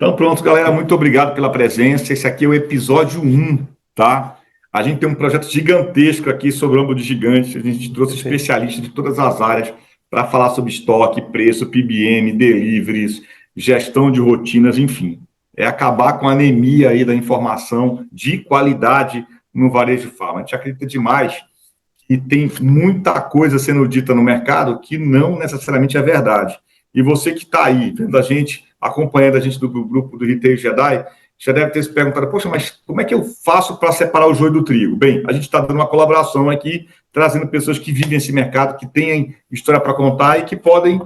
Então, pronto, galera, muito obrigado pela presença. Esse aqui é o episódio 1, tá? A gente tem um projeto gigantesco aqui sobre o ombro de gigante. A gente trouxe Perfeito. especialistas de todas as áreas para falar sobre estoque, preço, PBM, deliveries, gestão de rotinas, enfim. É acabar com a anemia aí da informação de qualidade no varejo farma. A gente acredita demais que tem muita coisa sendo dita no mercado que não necessariamente é verdade. E você que está aí, vendo a gente, acompanhando a gente do grupo do Retail Jedi, já deve ter se perguntado, poxa, mas como é que eu faço para separar o joio do trigo? Bem, a gente está dando uma colaboração aqui, trazendo pessoas que vivem esse mercado, que têm história para contar e que podem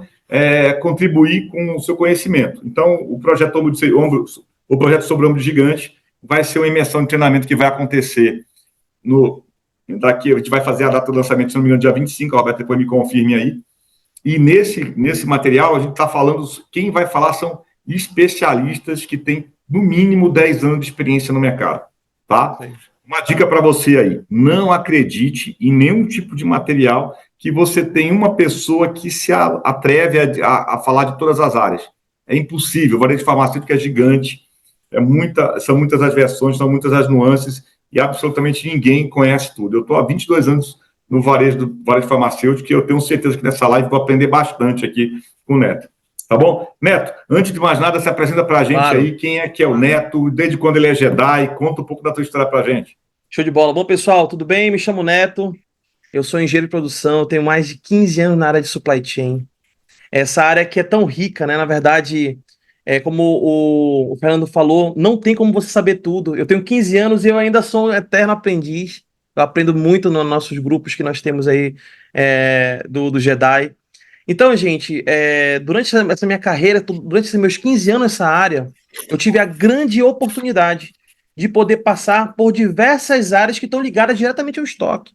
contribuir com o seu conhecimento. Então, o projeto o projeto sobre o ombro gigante vai ser uma imersão de treinamento que vai acontecer no daqui, a gente vai fazer a data do lançamento, se não me engano, dia 25, a Roberta depois me confirme aí. E nesse material, a gente está falando, quem vai falar são especialistas que têm, no mínimo, 10 anos de experiência no mercado, tá? Uma dica para você aí, não acredite em nenhum tipo de material que você tem uma pessoa que se atreve a falar de todas as áreas. É impossível, o varejo farmacêutico é gigante, são muitas as versões, são muitas as nuances, e absolutamente ninguém conhece tudo. Eu estou há 22 anos no varejo farmacêutico, e eu tenho certeza que nessa live vou aprender bastante aqui com o Neto. Tá bom? Neto, antes de mais nada, se apresenta para a gente Claro. aí quem é que é o Neto, desde quando ele é Jedi, conta um pouco da tua história para a gente. Show de bola. Bom, pessoal, tudo bem? Me chamo Neto. Eu sou engenheiro de produção, tenho mais de 15 anos na área de supply chain. Essa área que é tão rica, né? Na verdade, como o Fernando falou, não tem como você saber tudo. Eu tenho 15 anos e eu ainda sou um eterno aprendiz. Eu aprendo muito nos nossos grupos que nós temos aí do Jedi. Então, gente, durante essa minha carreira, durante esses meus 15 anos nessa área, eu tive a grande oportunidade de poder passar por diversas áreas que estão ligadas diretamente ao estoque.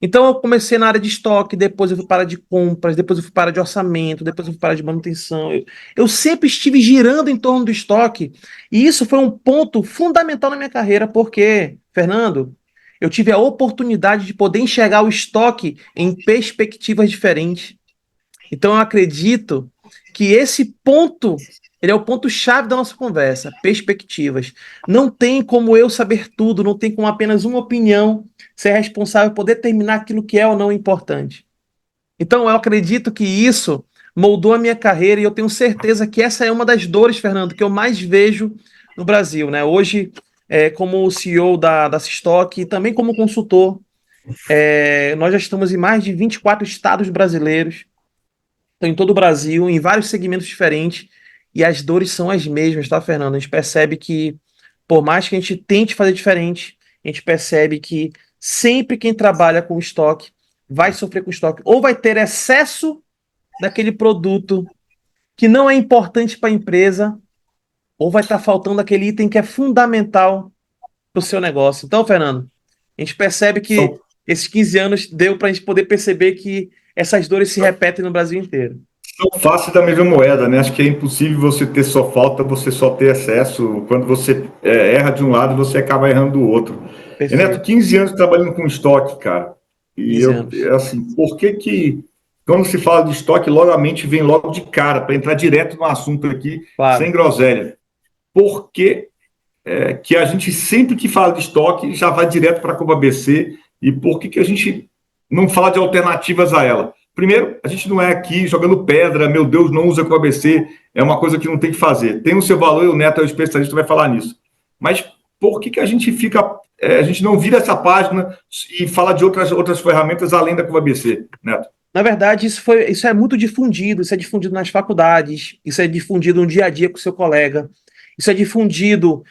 Então, eu comecei na área de estoque, depois eu fui para a de compras, depois eu fui para a de orçamento, depois eu fui para a de manutenção. Eu sempre estive girando em torno do estoque, e isso foi um ponto fundamental na minha carreira, porque, Fernando, eu tive a oportunidade de poder enxergar o estoque em perspectivas diferentes. Então eu acredito que esse ponto, ele é o ponto-chave da nossa conversa, perspectivas. Não tem como eu saber tudo, não tem como apenas uma opinião ser responsável por determinar aquilo que é ou não importante. Então eu acredito que isso moldou a minha carreira e eu tenho certeza que essa é uma das dores, Fernando, que eu mais vejo no Brasil, né? Hoje, como CEO da Sistock e também como consultor, nós já estamos em mais de 24 estados brasileiros. Estão em todo o Brasil, em vários segmentos diferentes, e as dores são as mesmas, tá, Fernando? A gente percebe que, por mais que a gente tente fazer diferente, a gente percebe que sempre quem trabalha com estoque vai sofrer com estoque, ou vai ter excesso daquele produto que não é importante para a empresa, ou vai estar faltando aquele item que é fundamental para o seu negócio. Então, Fernando, a gente percebe que São, esses 15 anos deu para a gente poder perceber que essas dores se repetem no Brasil inteiro. são faces da mesma moeda, né? Acho que é impossível você ter só falta, você só ter excesso. Quando você erra de um lado, você acaba errando do outro. E, Neto, Perfeito. 15 anos trabalhando com estoque, cara. E 15 anos. assim, por que quando se fala de estoque, logo a mente vem logo de cara, para entrar direto no assunto aqui, sem Claro. groselha. Por que a gente, sempre que fala de estoque, já vai direto para a Copa BC? E por que a gente não fala de alternativas a ela? Primeiro, a gente não é aqui jogando pedra, meu Deus, não usa Copa BC, é uma coisa que não tem que fazer. Tem o seu valor e o Neto é o especialista, vai falar nisso. Mas por que a gente a gente não vira essa página e fala de outras ferramentas além da Copa BC, Neto? Na verdade, isso é muito difundido, isso é difundido nas faculdades, isso é difundido no dia a dia com o seu colega, isso é difundido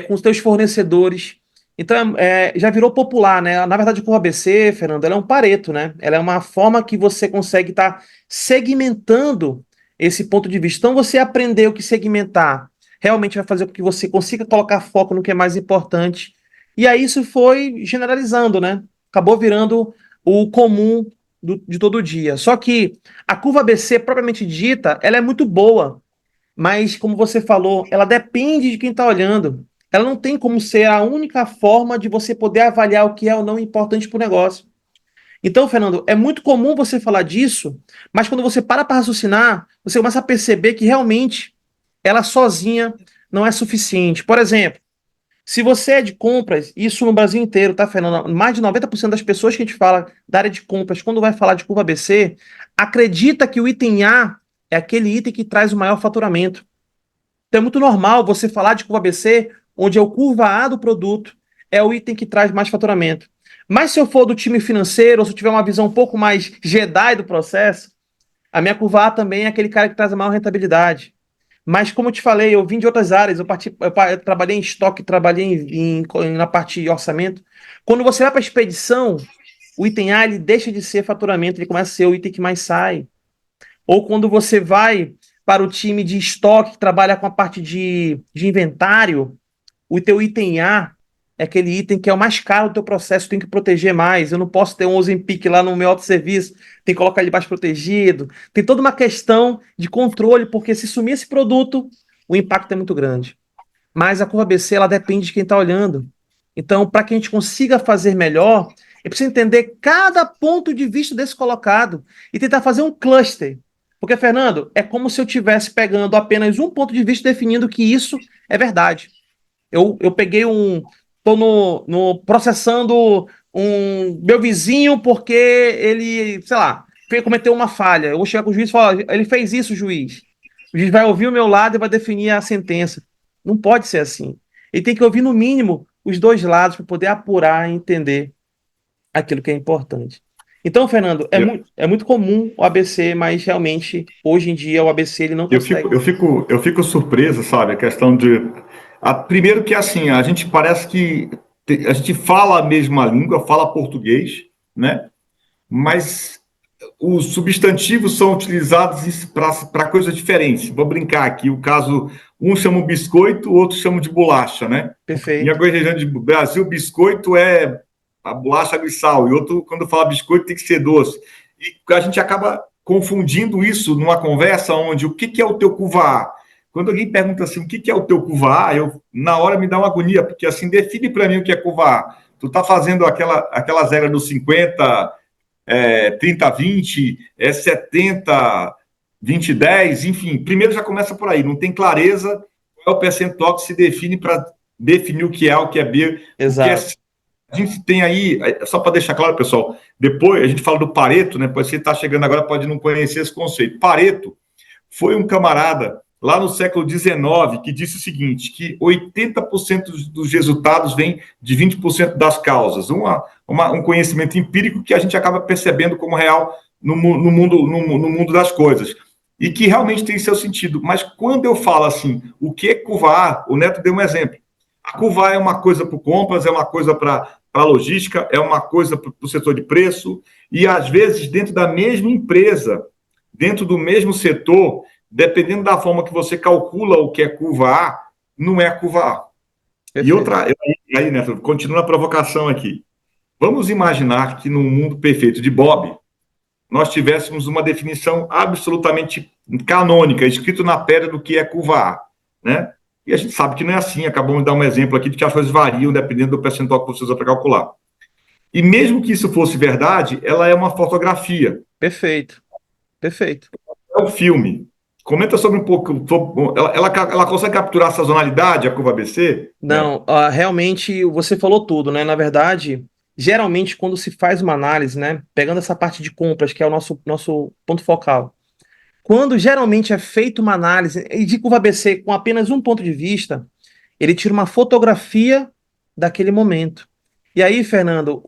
com os seus fornecedores. Então, já virou popular, né? Na verdade, com o ABC, Fernando, ela é um pareto, né? Ela é uma forma que você consegue estar segmentando esse ponto de vista. Então, você aprendeu que segmentar realmente vai fazer com que você consiga colocar foco no que é mais importante. E aí isso foi generalizando, né? Acabou virando o comum de todo dia. Só que a curva ABC, propriamente dita, ela é muito boa, mas, como você falou, ela depende de quem está olhando. Ela não tem como ser a única forma de você poder avaliar o que é ou não importante para o negócio. Então, Fernando, é muito comum você falar disso, mas quando você para raciocinar, você começa a perceber que realmente ela sozinha não é suficiente. Por exemplo, se você é de compras, isso no Brasil inteiro, tá, Fernando? Mais de 90% das pessoas que a gente fala da área de compras, quando vai falar de curva ABC, acredita que o item A é aquele item que traz o maior faturamento. Então é muito normal você falar de curva ABC, onde é o curva A do produto, é o item que traz mais faturamento. Mas se eu for do time financeiro, ou se eu tiver uma visão um pouco mais Jedi do processo, a minha curva A também é aquele cara que traz a maior rentabilidade. Mas, como eu te falei, eu vim de outras áreas. Eu trabalhei em estoque, trabalhei na parte de orçamento. Quando você vai para a expedição, o item A ele deixa de ser faturamento, ele começa a ser o item que mais sai. Ou quando você vai para o time de estoque, que trabalha com a parte de inventário, o teu item A é aquele item que é o mais caro do teu processo, tem que proteger mais. Eu não posso ter um Ozempic lá no meu autosserviço, tem que colocar ele mais protegido. Tem toda uma questão de controle, porque se sumir esse produto, o impacto é muito grande. Mas a curva ABC, ela depende de quem está olhando. Então, para que a gente consiga fazer melhor, é preciso entender cada ponto de vista desse colocado e tentar fazer um cluster. Porque, Fernando, é como se eu estivesse pegando apenas um ponto de vista e definindo que isso é verdade. Eu peguei um. Tô no processando um meu vizinho porque ele, sei lá, cometeu uma falha. Eu vou chegar com o juiz e falar, ele fez isso, juiz. O juiz vai ouvir o meu lado e vai definir a sentença. Não pode ser assim. Ele tem que ouvir, no mínimo, os dois lados para poder apurar e entender aquilo que é importante. Então, Fernando, é muito comum o ABC, mas realmente, hoje em dia, o ABC ele não Eu fico, consegue. eu fico, eu fico surpreso, sabe? A questão de. Primeiro que assim, a gente parece que a gente fala a mesma língua, fala português, né? Mas os substantivos são utilizados para coisas diferentes. Vou brincar aqui, o caso, um chama o biscoito, o outro chama de bolacha, né? Em Perfeito. algumas regiões do Brasil, biscoito é a bolacha de sal, e outro, quando fala biscoito, tem que ser doce. E a gente acaba confundindo isso numa conversa onde o que é o teu cuva. Quando alguém pergunta assim, o que é o teu cuva, eu, na hora, me dá uma agonia, porque assim, define para mim o que é cuva. Tu tá fazendo aquelas regras dos 50, 30-20, 70-20-10, enfim. Primeiro já começa por aí, não tem clareza qual é o percentual que se define para definir o que é B, o que é Exato. C. A gente tem aí, só para deixar claro, pessoal, depois a gente fala do Pareto, né? Você está chegando agora, pode não conhecer esse conceito. Pareto foi um camarada lá no século XIX que disse o seguinte, que 80% dos resultados vêm de 20% das causas. Um conhecimento empírico que a gente acaba percebendo como real no mundo das coisas. E que realmente tem seu sentido. Mas quando eu falo assim, o que é curva A? O Neto deu um exemplo. A curva A é uma coisa para compras, é uma coisa para logística, é uma coisa para o setor de preço, e às vezes dentro da mesma empresa, dentro do mesmo setor, dependendo da forma que você calcula o que é curva A, não é curva A. E Perfeito. outra, aí, Neto, continua a provocação aqui. Vamos imaginar que no mundo perfeito de Bob, nós tivéssemos uma definição absolutamente canônica, escrito na pedra do que é curva A, né? E a gente sabe que não é assim, acabamos de dar um exemplo aqui de que as coisas variam dependendo do percentual que você usa para calcular. E mesmo que isso fosse verdade, ela é uma fotografia, Perfeito. Perfeito. é um filme. Comenta sobre um pouco. Ela consegue capturar a sazonalidade, a curva ABC, Neto? Não, realmente você falou tudo, né? Na verdade, geralmente quando se faz uma análise, né? Pegando essa parte de compras, que é o nosso ponto focal. Quando geralmente é feita uma análise e de curva ABC com apenas um ponto de vista, ele tira uma fotografia daquele momento. E aí, Fernando,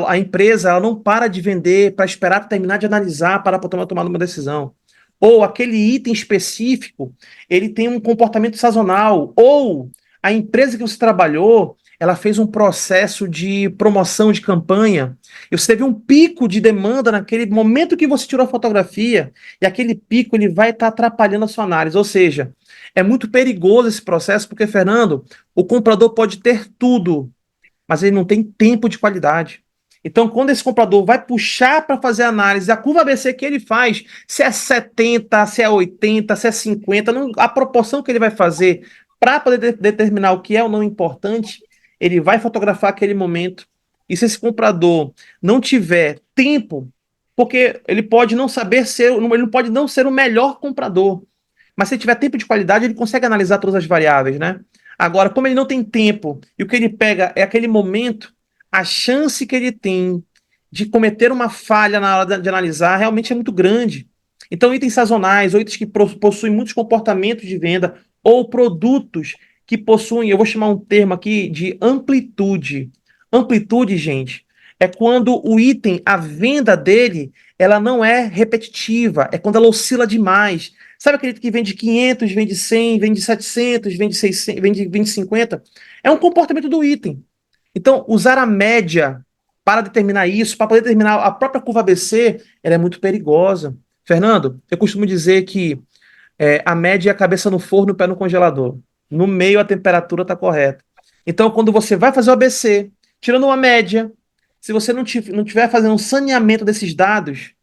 a empresa ela não para de vender para esperar terminar de analisar para tomar uma decisão. Ou aquele item específico, ele tem um comportamento sazonal. Ou a empresa que você trabalhou, ela fez um processo de promoção de campanha. E você teve um pico de demanda naquele momento que você tirou a fotografia. E aquele pico ele vai estar atrapalhando a sua análise. Ou seja, é muito perigoso esse processo, porque, Fernando, o comprador pode ter tudo, mas ele não tem tempo de qualidade. Então, quando esse comprador vai puxar para fazer a análise, a curva ABC que ele faz, se é 70, se é 80, se é 50, não, a proporção que ele vai fazer para poder determinar o que é ou não importante, ele vai fotografar aquele momento. E se esse comprador não tiver tempo, porque ele pode não saber ser, ele pode não ser o melhor comprador, Mas se ele tiver tempo de qualidade, ele consegue analisar todas as variáveis, né? Agora, como ele não tem tempo e o que ele pega é aquele momento, a chance que ele tem de cometer uma falha na hora de analisar realmente é muito grande. Então, itens sazonais, ou itens que possuem muitos comportamentos de venda, ou produtos que possuem, eu vou chamar um termo aqui de amplitude. Amplitude, gente, é quando o item, a venda dele, ela não é repetitiva, é quando ela oscila demais. Sabe aquele que vende 500, vende 100, vende 700, vende 600, vende 50? É um comportamento do item. Então, usar a média para determinar isso, para poder determinar a própria curva ABC, ela é muito perigosa. Fernando, eu costumo dizer que a média é a cabeça no forno e o pé no congelador. No meio, a temperatura está correta. Então, quando você vai fazer o ABC, tirando uma média, se você não tiver fazendo um saneamento desses dados,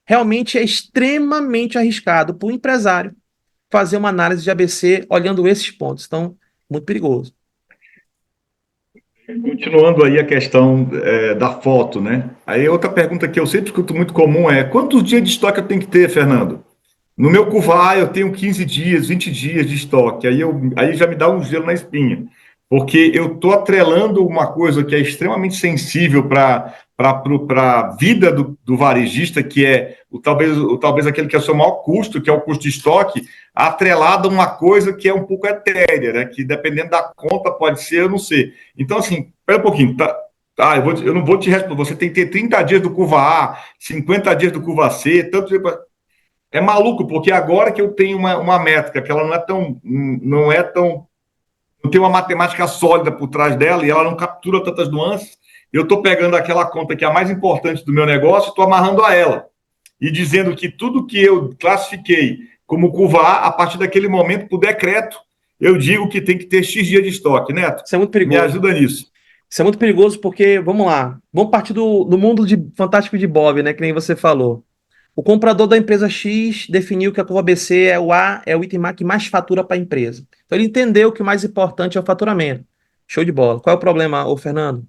realmente é extremamente arriscado para o empresário fazer uma análise de ABC olhando esses pontos. Então, muito perigoso. Continuando aí a questão da foto, né? Aí outra pergunta que eu sempre escuto muito comum é: quantos dias de estoque eu tenho que ter, Fernando? No meu Cuvar, eu tenho 15 dias, 20 dias de estoque. Aí já me dá um gelo na espinha. Porque eu estou atrelando uma coisa que é extremamente sensível para a vida do varejista, que é talvez aquele que é o seu maior custo, que é o custo de estoque, atrelado a uma coisa que é um pouco etérea, né? Que dependendo da conta pode ser, eu não sei. Então, assim, espera um pouquinho, tá? Eu não vou te responder. Você tem que ter 30 dias do curva A, 50 dias do curva C, tanto. É maluco, porque agora que eu tenho uma métrica que ela não tem uma matemática sólida por trás dela e ela não captura tantas nuances, eu estou pegando aquela conta que é a mais importante do meu negócio e estou amarrando a ela. E dizendo que tudo que eu classifiquei como curva A, a partir daquele momento, por decreto, eu digo que tem que ter X dia de estoque. Neto, Isso é muito me perigoso. ajuda nisso. Isso é muito perigoso porque, vamos lá, vamos partir do mundo fantástico de Bob, né? Que nem você falou. O comprador da empresa X definiu que a curva ABC é o item que mais fatura para a empresa. Então ele entendeu que o mais importante é o faturamento. Show de bola. Qual é o problema, ô Fernando?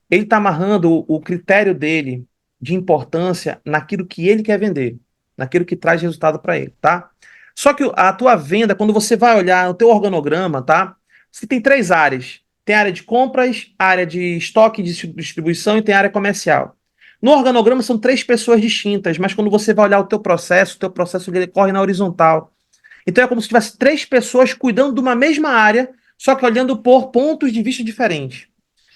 Ele está amarrando o critério dele de importância naquilo que ele quer vender, naquilo que traz resultado para ele, tá? Só que a tua venda, quando você vai olhar o teu organograma, tá? Você tem três áreas. Tem a área de compras, a área de estoque e de distribuição e tem a área comercial. No organograma são três pessoas distintas, mas quando você vai olhar o teu processo ele corre na horizontal. Então é como se tivesse três pessoas cuidando de uma mesma área, só que olhando por pontos de vista diferentes.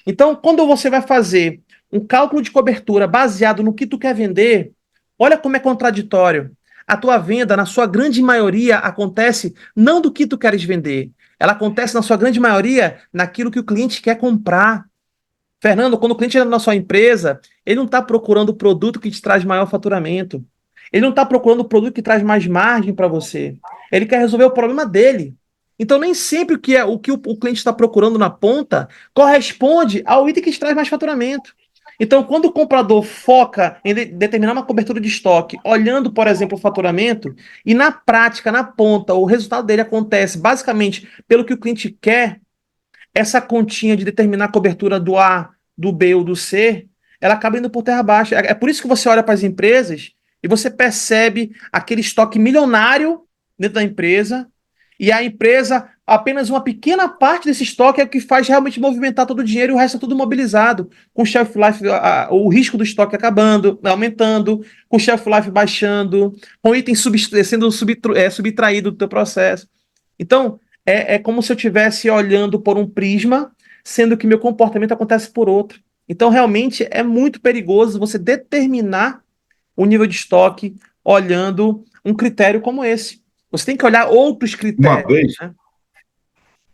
Então, quando você vai fazer um cálculo de cobertura baseado no que tu quer vender, olha como é contraditório. A tua venda, na sua grande maioria, acontece não do que tu queres vender. Ela acontece, na sua grande maioria, naquilo que o cliente quer comprar. Fernando, quando o cliente entra na sua empresa, ele não está procurando o produto que te traz maior faturamento. Ele não está procurando o produto que traz mais margem para você. Ele quer resolver o problema dele. Então, nem sempre o cliente está procurando na ponta corresponde ao item que te traz mais faturamento. Então, quando o comprador foca em determinar uma cobertura de estoque, olhando, por exemplo, o faturamento, e na prática, na ponta, o resultado dele acontece basicamente pelo que o cliente quer, essa continha de determinar a cobertura do A, do B ou do C, ela acaba indo por terra abaixo. É por isso que você olha para as empresas e você percebe aquele estoque milionário dentro da empresa e a empresa, apenas uma pequena parte desse estoque é o que faz realmente movimentar todo o dinheiro e o resto é tudo mobilizado, com o shelf life, o risco do estoque acabando, aumentando, com o shelf life baixando, com o item sendo subtraído do teu processo. Então, é como se eu estivesse olhando por um prisma, sendo que meu comportamento acontece por outro. Então, realmente, é muito perigoso você determinar o nível de estoque olhando um critério como esse. Você tem que olhar outros Uma critérios, vez, né?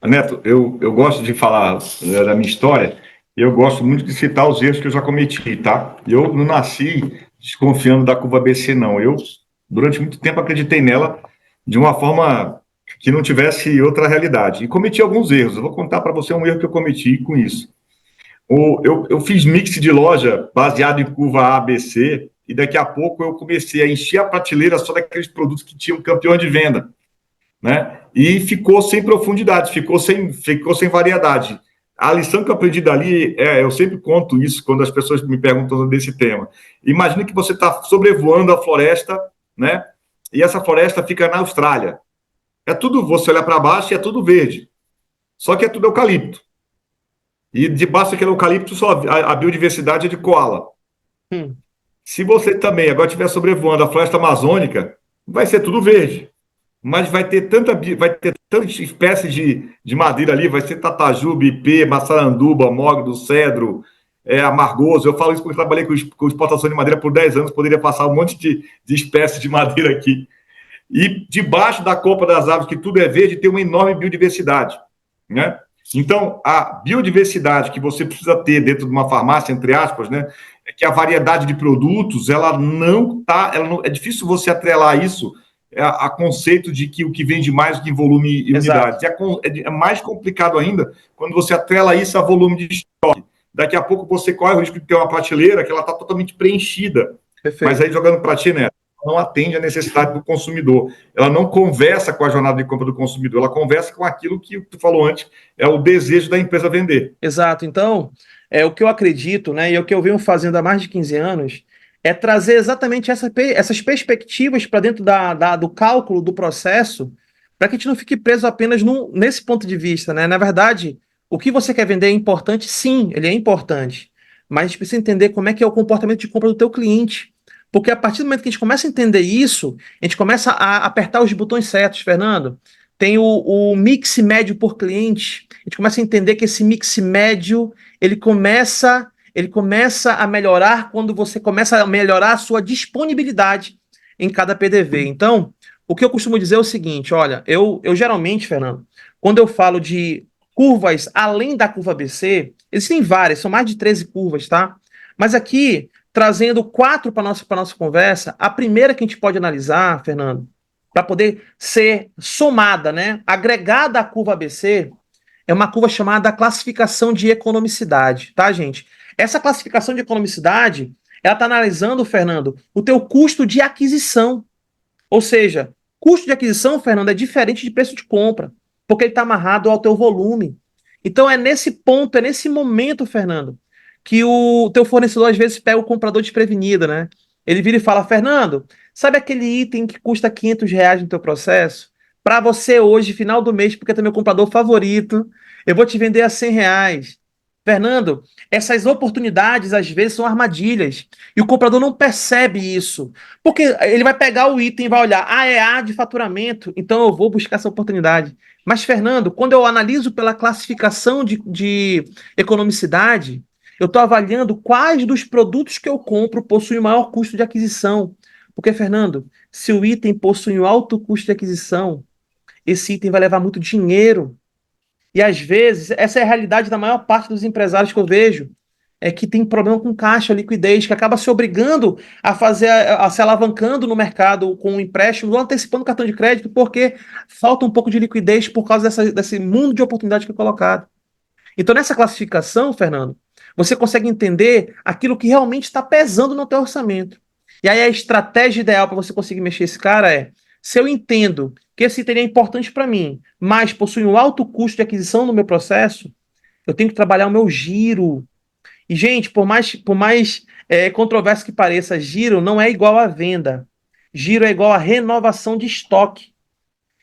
Neto, eu gosto de falar da minha história, e eu gosto muito de citar os erros que eu já cometi, tá? Eu não nasci desconfiando da curva ABC, não. Eu, durante muito tempo, acreditei nela de uma forma que não tivesse outra realidade. E cometi alguns erros. Eu vou contar para você um erro que eu cometi com isso. Eu fiz mix de loja baseado em curva ABC, e daqui a pouco eu comecei a encher a prateleira só daqueles produtos que tinham campeão de venda, né? E ficou sem profundidade, ficou sem variedade. A lição que eu aprendi dali, eu sempre conto isso quando as pessoas me perguntam desse tema. Imagina que você está sobrevoando a floresta, né? E essa floresta fica na Austrália. É tudo, você olhar para baixo e é tudo verde. Só que é tudo eucalipto. E debaixo daquele eucalipto só a biodiversidade é de koala. Hum, Se você também agora estiver sobrevoando a floresta amazônica, vai ser tudo verde. Mas vai ter tanta espécie de madeira ali, vai ser tatajuba, ipê, maçaranduba, mogno, cedro, amargoso. Eu falo isso porque eu trabalhei com exportação de madeira por 10 anos, poderia passar um monte de espécies de madeira aqui. E debaixo da copa das árvores, que tudo é verde, tem uma enorme biodiversidade, né? Então, a biodiversidade que você precisa ter dentro de uma farmácia, entre aspas, né, é que a variedade de produtos, ela não está, é difícil você atrelar isso a conceito de que o que vende mais do que em volume e exato. unidade. É mais complicado ainda quando você atrela isso a volume de estoque. Daqui a pouco você corre o risco de ter uma prateleira que ela está totalmente preenchida, mas Perfeito. aí jogando para ti, né? Não atende à necessidade do consumidor. Ela não conversa com a jornada de compra do consumidor, ela conversa com aquilo que tu falou antes, é o desejo da empresa vender. Exato. Então, o que eu acredito, né, e o que eu venho fazendo há mais de 15 anos, é trazer exatamente essas perspectivas para dentro do cálculo, do processo, para que a gente não fique preso apenas nesse ponto de vista, né? Na verdade, o que você quer vender é importante, sim, ele é importante, mas a gente precisa entender como é que é o comportamento de compra do teu cliente. Porque a partir do momento que a gente começa a entender isso, a gente começa a apertar os botões certos, Fernando. Tem o mix médio por cliente. A gente começa a entender que esse mix médio ele começa a melhorar quando você começa a melhorar a sua disponibilidade em cada PDV. Então, o que eu costumo dizer é o seguinte: olha, eu geralmente, Fernando, quando eu falo de curvas além da curva ABC, existem várias, são mais de 13 curvas, tá? Mas aqui, trazendo quatro para nossa conversa, a primeira que a gente pode analisar, Fernando, para poder ser somada, né, agregada à curva ABC, é uma curva chamada classificação de economicidade, tá, gente? Essa classificação de economicidade, ela está analisando, Fernando, o teu custo de aquisição. Ou seja, custo de aquisição, Fernando, é diferente de preço de compra, porque ele está amarrado ao teu volume. Então é nesse ponto, é nesse momento, Fernando, que o teu fornecedor às vezes pega o comprador desprevenido, né? Ele vira e fala: Fernando, sabe aquele item que custa R$ 500 no teu processo? Para você hoje, final do mês, porque tu é meu comprador favorito, eu vou te vender a R$ 100. Fernando, essas oportunidades às vezes são armadilhas e o comprador não percebe isso. Porque ele vai pegar o item e vai olhar, é A de faturamento, então eu vou buscar essa oportunidade. Mas, Fernando, quando eu analiso pela classificação de economicidade, eu estou avaliando quais dos produtos que eu compro possuem maior custo de aquisição. Porque, Fernando, se o item possui um alto custo de aquisição, esse item vai levar muito dinheiro. E às vezes, essa é a realidade da maior parte dos empresários que eu vejo, é que tem problema com caixa, liquidez, que acaba se obrigando a fazer, a se alavancando no mercado com um empréstimo, ou antecipando o cartão de crédito, porque falta um pouco de liquidez por causa desse mundo de oportunidade que é colocado. Então, nessa classificação, Fernando, você consegue entender aquilo que realmente está pesando no teu orçamento. E aí a estratégia ideal para você conseguir mexer esse cara é: se eu entendo que esse item é importante para mim, mas possui um alto custo de aquisição no meu processo, eu tenho que trabalhar o meu giro. E, gente, por mais controverso que pareça, giro não é igual a venda. Giro é igual a renovação de estoque.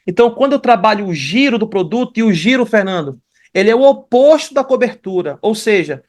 Então, quando eu trabalho o giro do produto, e o giro, Fernando, ele é o oposto da cobertura. Ou seja,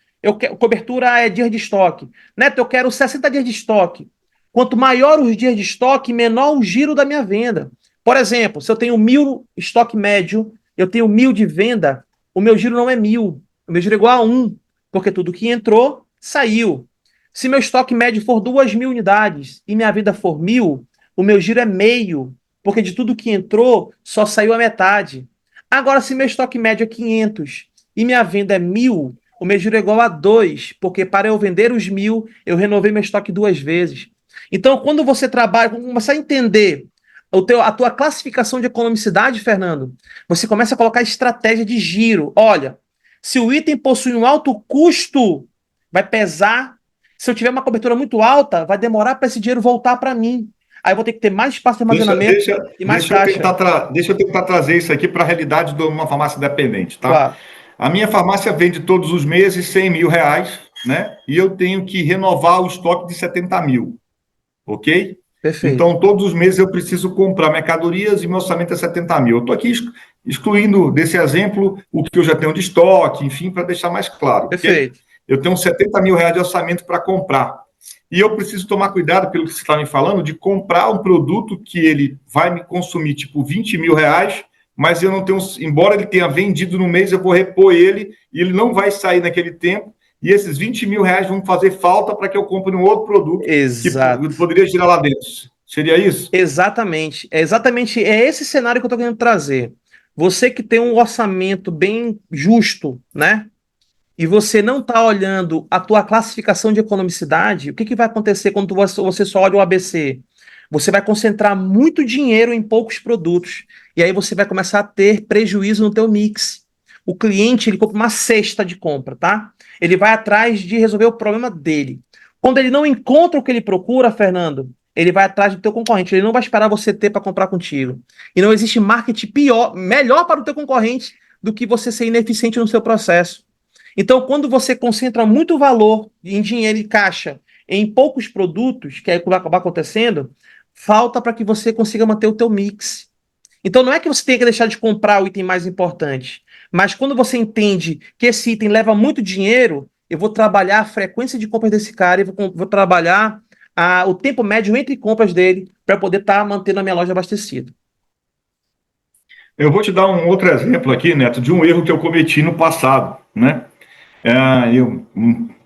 cobertura é dias de estoque. Neto, eu quero 60 dias de estoque. Quanto maior os dias de estoque, menor o giro da minha venda. Por exemplo, se eu tenho 1.000 estoque médio, eu tenho 1.000 de venda, o meu giro não é 1.000. O meu giro é igual a 1, porque tudo que entrou, saiu. Se meu estoque médio for 2.000 unidades e minha venda for 1.000, o meu giro é meio, porque de tudo que entrou, só saiu a metade. Agora, se meu estoque médio é 500 e minha venda é 1.000, o meu giro é igual a 2, porque para eu vender os 1.000, eu renovei meu estoque 2 vezes. Então, quando você trabalha, quando começar a entender a tua classificação de economicidade, Fernando, você começa a colocar estratégia de giro. Olha, se o item possui um alto custo, vai pesar. Se eu tiver uma cobertura muito alta, vai demorar para esse dinheiro voltar para mim. Aí eu vou ter que ter mais espaço de Deixa, armazenamento deixa, e mais deixa, eu caixa. tentar deixa eu tentar trazer isso aqui para a realidade de uma farmácia independente, tá? Claro. A minha farmácia vende todos os meses R$ 100.000, né? E eu tenho que renovar o estoque de 70 mil, ok? Perfeito. Então, todos os meses eu preciso comprar mercadorias e meu orçamento é 70 mil. Eu estou aqui excluindo desse exemplo o que eu já tenho de estoque, enfim, para deixar mais claro, ok? Perfeito. Eu tenho 70 mil reais de orçamento para comprar. E eu preciso tomar cuidado, pelo que você está me falando, de comprar um produto que ele vai me consumir, tipo, 20 mil reais, mas eu não tenho, embora ele tenha vendido no mês, eu vou repor ele e ele não vai sair naquele tempo. E esses 20 mil reais vão fazer falta para que eu compre um outro produto que Exato. poderia girar lá dentro. Seria isso? Exatamente. É esse cenário que eu estou querendo trazer. Você que tem um orçamento bem justo, né? E você não está olhando a tua classificação de economicidade, o que que vai acontecer quando você só olha o ABC? Você vai concentrar muito dinheiro em poucos produtos. E aí você vai começar a ter prejuízo no teu mix. O cliente, ele compra uma cesta de compra, tá? Ele vai atrás de resolver o problema dele. Quando ele não encontra o que ele procura, Fernando, ele vai atrás do teu concorrente. Ele não vai esperar você ter para comprar contigo. E não existe marketing melhor para o teu concorrente do que você ser ineficiente no seu processo. Então, quando você concentra muito valor em dinheiro e caixa em poucos produtos, que é o que vai acabar acontecendo, falta para que você consiga manter o teu mix. Então, não é que você tenha que deixar de comprar o item mais importante, mas quando você entende que esse item leva muito dinheiro, eu vou trabalhar a frequência de compras desse cara e vou trabalhar o tempo médio entre compras dele para poder estar mantendo a minha loja abastecida. Eu vou te dar um outro exemplo aqui, Neto, de um erro que eu cometi no passado, né?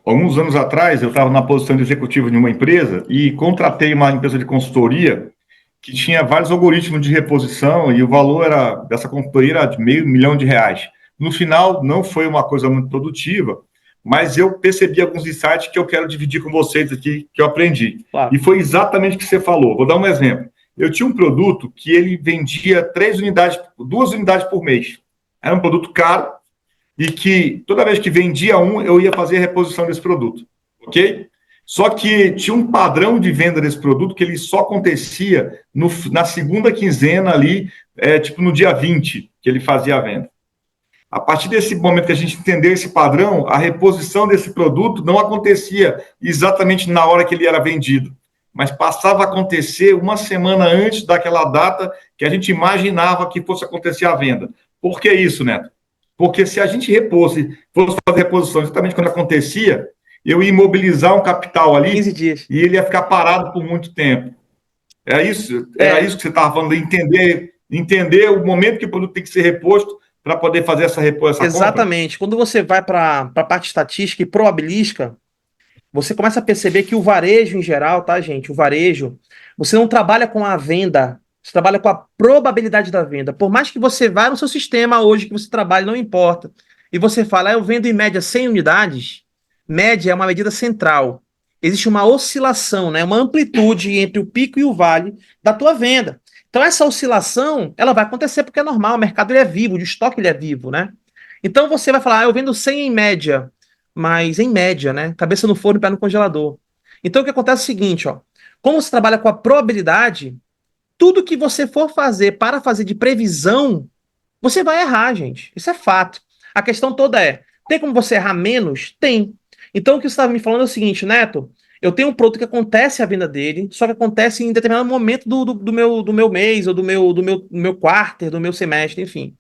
Alguns anos atrás, eu estava na posição de executivo de uma empresa e contratei uma empresa de consultoria que tinha vários algoritmos de reposição e o valor dessa consultoria era de R$ 500.000. No final, não foi uma coisa muito produtiva, mas eu percebi alguns insights que eu quero dividir com vocês aqui, que eu aprendi. Claro. E foi exatamente o que você falou. Vou dar um exemplo. Eu tinha um produto que ele vendia 2 unidades por mês. Era um produto caro, e que toda vez que vendia um, eu ia fazer a reposição desse produto, ok? Só que tinha um padrão de venda desse produto que ele só acontecia na segunda quinzena ali, tipo no dia 20, que ele fazia a venda. A partir desse momento que a gente entendeu esse padrão, a reposição desse produto não acontecia exatamente na hora que ele era vendido, mas passava a acontecer uma semana antes daquela data que a gente imaginava que fosse acontecer a venda. Por que isso, Neto? Porque se a gente fosse fazer reposição exatamente quando acontecia, eu ia imobilizar um capital ali 15 dias. e ele ia ficar parado por muito tempo. Era isso que você estava falando, entender o momento que o produto tem que ser reposto para poder fazer essa compra? Exatamente. Quando você vai para a parte estatística e probabilística, você começa a perceber que o varejo em geral, tá, gente? O varejo, você não trabalha com a venda, você trabalha com a probabilidade da venda. Por mais que você vá no seu sistema hoje, que você trabalhe, não importa. E você fala, eu vendo em média 100 unidades, média é uma medida central. Existe uma oscilação, né? Uma amplitude entre o pico e o vale da tua venda. Então essa oscilação, ela vai acontecer porque é normal, o mercado ele é vivo, o estoque ele é vivo, né? Então você vai falar, eu vendo 100 em média, mas em média, né? Cabeça no forno e pé no congelador. Então o que acontece é o seguinte, ó. Como você trabalha com a probabilidade, tudo que você for fazer para fazer de previsão, você vai errar, gente. Isso é fato. A questão toda é, tem como você errar menos? Tem. Então o que você estava me falando é o seguinte, Neto, eu tenho um produto que acontece a venda dele, só que acontece em determinado momento do meu mês, ou do meu quarter, do meu semestre, enfim.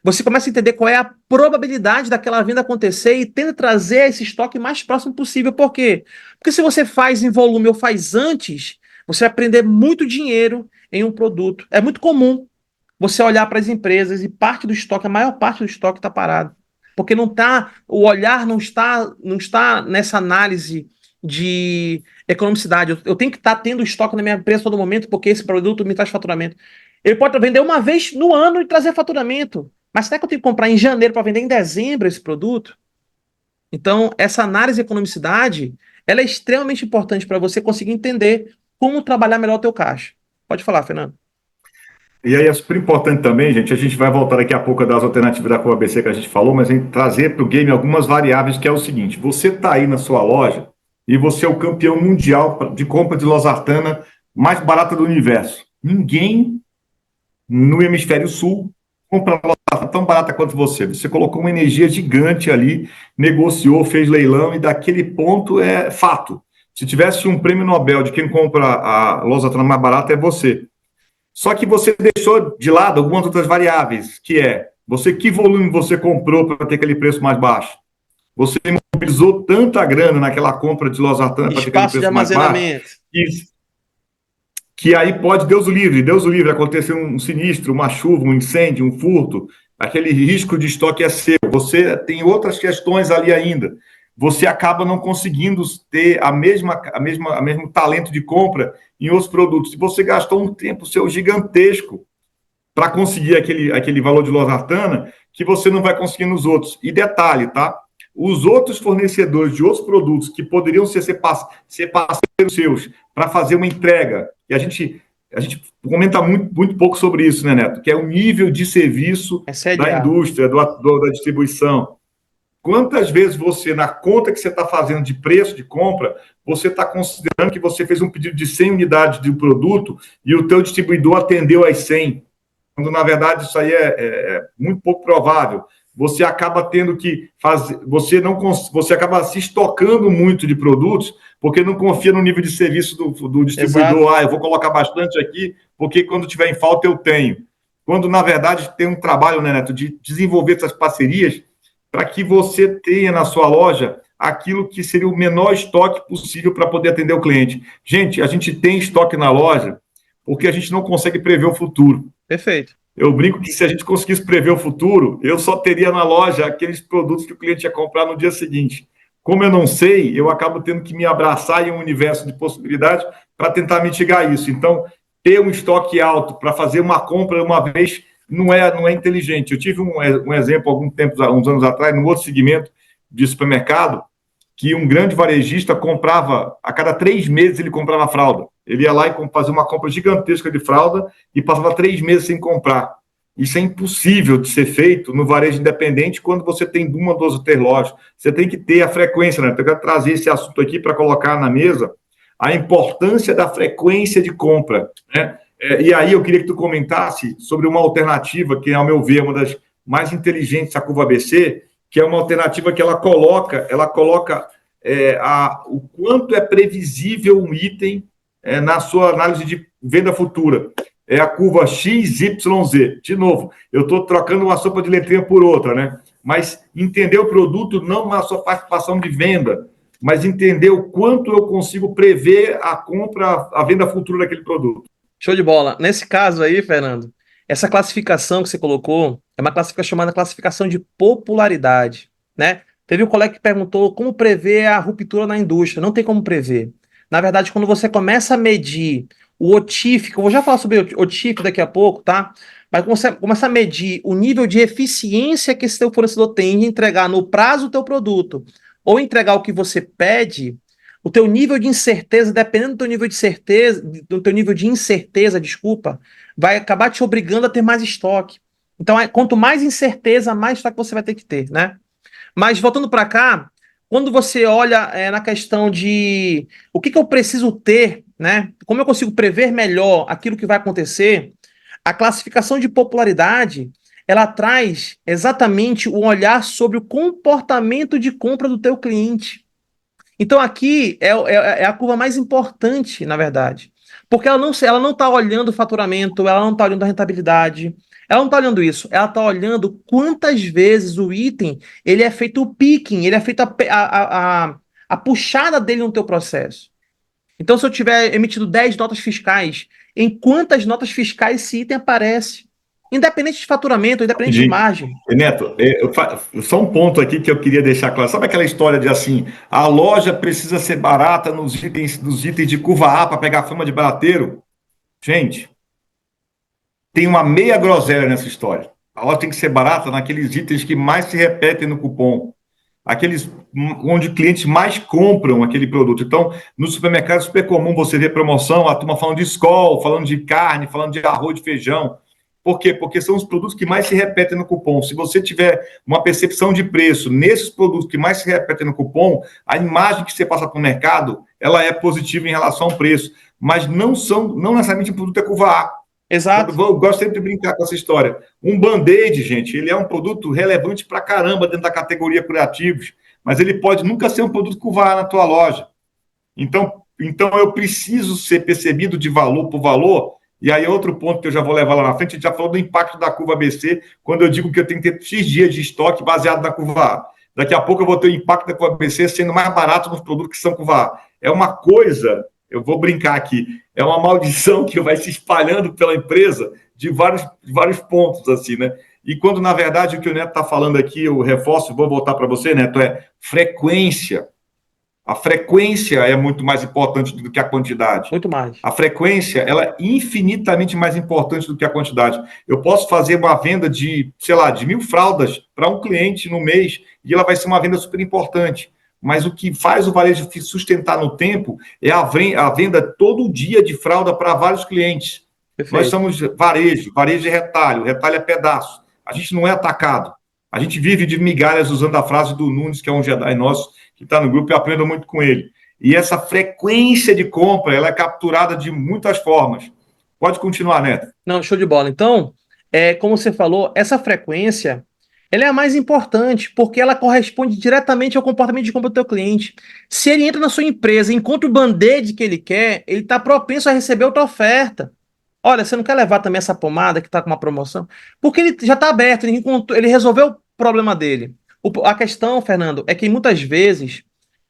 Você começa a entender qual é a probabilidade daquela venda acontecer e tenta trazer esse estoque mais próximo possível. Por quê? Porque se você faz em volume ou faz antes, você vai prender muito dinheiro em um produto. É muito comum você olhar para as empresas e parte do estoque, a maior parte do estoque está parado. Porque não tá, o olhar não está nessa análise de economicidade. Eu tenho que estar tendo estoque na minha empresa a todo momento, porque esse produto me traz faturamento. Ele pode vender uma vez no ano e trazer faturamento. Mas será que eu tenho que comprar em janeiro para vender em dezembro esse produto? Então, essa análise de economicidade, ela é extremamente importante para você conseguir entender como trabalhar melhor o teu caixa. Pode falar, Fernando. E aí é super importante também, gente, a gente vai voltar daqui a pouco das alternativas da ABC que a gente falou, mas a gente trazer para o game algumas variáveis, que é o seguinte, você está aí na sua loja e você é o campeão mundial de compra de losartana mais barata do universo. Ninguém no hemisfério sul compra losartana tão barata quanto você. Você colocou uma energia gigante ali, negociou, fez leilão e daquele ponto é fato. Se tivesse um prêmio Nobel de quem compra a losartana mais barata, é você. Só que você deixou de lado algumas outras variáveis, que é que volume você comprou para ter aquele preço mais baixo? Você imobilizou tanta grana naquela compra de losartana para ter aquele Espaço de preço mais baixo, armazenamento. que aí pode, Deus o livre, acontecer um sinistro, uma chuva, um incêndio, um furto, aquele risco de estoque é seu. Você tem outras questões ali ainda. Você acaba não conseguindo ter a mesmo talento de compra em outros produtos. Se você gastou um tempo seu gigantesco para conseguir aquele valor de losartana, que você não vai conseguir nos outros. E detalhe, tá? Os outros fornecedores de outros produtos que poderiam ser parceiros seus para fazer uma entrega, e a gente comenta muito pouco sobre isso, né, Neto? Que é o nível de serviço da SLA. indústria, da distribuição. Quantas vezes você, na conta que você está fazendo de preço de compra, você está considerando que você fez um pedido de 100 unidades de um produto e o teu distribuidor atendeu as 100? Quando, na verdade, isso aí é muito pouco provável. Você acaba tendo que fazer, você acaba se estocando muito de produtos, porque não confia no nível de serviço do distribuidor. Exato. Eu vou colocar bastante aqui, porque quando tiver em falta eu tenho. Quando, na verdade, tem um trabalho, né, Neto, de desenvolver essas parcerias para que você tenha na sua loja aquilo que seria o menor estoque possível para poder atender o cliente. Gente, a gente tem estoque na loja porque a gente não consegue prever o futuro. Perfeito. Eu brinco que se a gente conseguisse prever o futuro, eu só teria na loja aqueles produtos que o cliente ia comprar no dia seguinte. Como eu não sei, eu acabo tendo que me abraçar em um universo de possibilidades para tentar mitigar isso. Então, ter um estoque alto para fazer uma compra uma vez não é inteligente. Eu tive um exemplo uns anos atrás, num outro segmento de supermercado, que um grande varejista comprava, a cada 3 meses ele comprava fralda. Ele ia lá e fazia uma compra gigantesca de fralda e passava 3 meses sem comprar. Isso é impossível de ser feito no varejo independente quando você tem uma, duas ou três lojas. Você tem que ter a frequência, né? Eu quero trazer esse assunto aqui para colocar na mesa, a importância da frequência de compra, né? E aí eu queria que tu comentasse sobre uma alternativa que, ao meu ver, é uma das mais inteligentes da curva ABC, que é uma alternativa que ela coloca o quanto é previsível um item na sua análise de venda futura. É a curva XYZ. De novo, eu estou trocando uma sopa de letrinha por outra, né? Mas entender o produto não na sua participação de venda, mas entender o quanto eu consigo prever a compra, a venda futura daquele produto. Show de bola. Nesse caso aí, Fernando, essa classificação que você colocou é uma classificação chamada classificação de popularidade, né? Teve um colega que perguntou como prever a ruptura na indústria. Não tem como prever. Na verdade, quando você começa a medir o OTIF, que eu vou já falar sobre o OTIF daqui a pouco, tá? Mas quando você começa a medir o nível de eficiência que esse teu fornecedor tem em entregar no prazo o teu produto ou entregar o que você pede, o teu nível de incerteza, dependendo do teu nível de certeza, do teu nível de incerteza, desculpa, vai acabar te obrigando a ter mais estoque. Então, quanto mais incerteza, mais estoque você vai ter que ter, né? Mas voltando para cá, quando você olha na questão de o que eu preciso ter, né? Como eu consigo prever melhor aquilo que vai acontecer, a classificação de popularidade, ela traz exatamente o olhar sobre o comportamento de compra do teu cliente. Então aqui é a curva mais importante, na verdade. Porque ela não está olhando o faturamento, ela não está olhando a rentabilidade, ela não está olhando isso, ela está olhando quantas vezes o item ele é feito o picking, ele é feito a puxada dele no teu processo. Então, se eu tiver emitido 10 notas fiscais, em quantas notas fiscais esse item aparece? Independente de faturamento, independente de margem. Neto, só um ponto aqui que eu queria deixar claro. Sabe aquela história de assim, a loja precisa ser barata nos itens de curva A para pegar fama de barateiro? Gente, tem uma meia groselha nessa história. A loja tem que ser barata naqueles itens que mais se repetem no cupom. Aqueles onde clientes mais compram aquele produto. Então, no supermercado é super comum você ver promoção, a turma falando de Skol, falando de carne, falando de arroz, de feijão. Por quê? Porque são os produtos que mais se repetem no cupom. Se você tiver uma percepção de preço nesses produtos que mais se repetem no cupom, a imagem que você passa para o mercado, ela é positiva em relação ao preço. Mas não necessariamente o produto é curva A. Exato. Eu gosto sempre de brincar com essa história. Um Band-Aid, gente, ele é um produto relevante para caramba dentro da categoria curativos, mas ele pode nunca ser um produto curva A na tua loja. Então eu preciso ser percebido de valor por valor. E aí, outro ponto que eu já vou levar lá na frente, a gente já falou do impacto da curva ABC, quando eu digo que eu tenho que ter X dias de estoque baseado na curva A. Daqui a pouco eu vou ter o impacto da curva ABC sendo mais barato nos produtos que são curva A. É uma coisa, eu vou brincar aqui, é uma maldição que vai se espalhando pela empresa de vários pontos, assim, né? E quando, na verdade, o que o Neto está falando aqui, eu reforço, vou voltar para você, Neto, é frequência. A frequência é muito mais importante do que a quantidade. Muito mais. A frequência, ela é infinitamente mais importante do que a quantidade. Eu posso fazer uma venda de, sei lá, de 1.000 fraldas para um cliente no mês e ela vai ser uma venda super importante. Mas o que faz o varejo se sustentar no tempo é a venda todo dia de fralda para vários clientes. Nós Perfeito. somos varejo é retalho é pedaço. A gente não é atacado. A gente vive de migalhas usando a frase do Nunes, que é um Jedi nosso, que está no grupo e aprendo muito com ele. E essa frequência de compra, ela é capturada de muitas formas. Pode continuar, Neto. Não, show de bola. Então, como você falou, essa frequência, ela é a mais importante, porque ela corresponde diretamente ao comportamento de compra do teu cliente. Se ele entra na sua empresa e encontra o band-aid que ele quer, ele está propenso a receber outra oferta. Olha, você não quer levar também essa pomada que está com uma promoção? Porque ele já está aberto, ele resolveu o problema dele. A questão, Fernando, é que muitas vezes,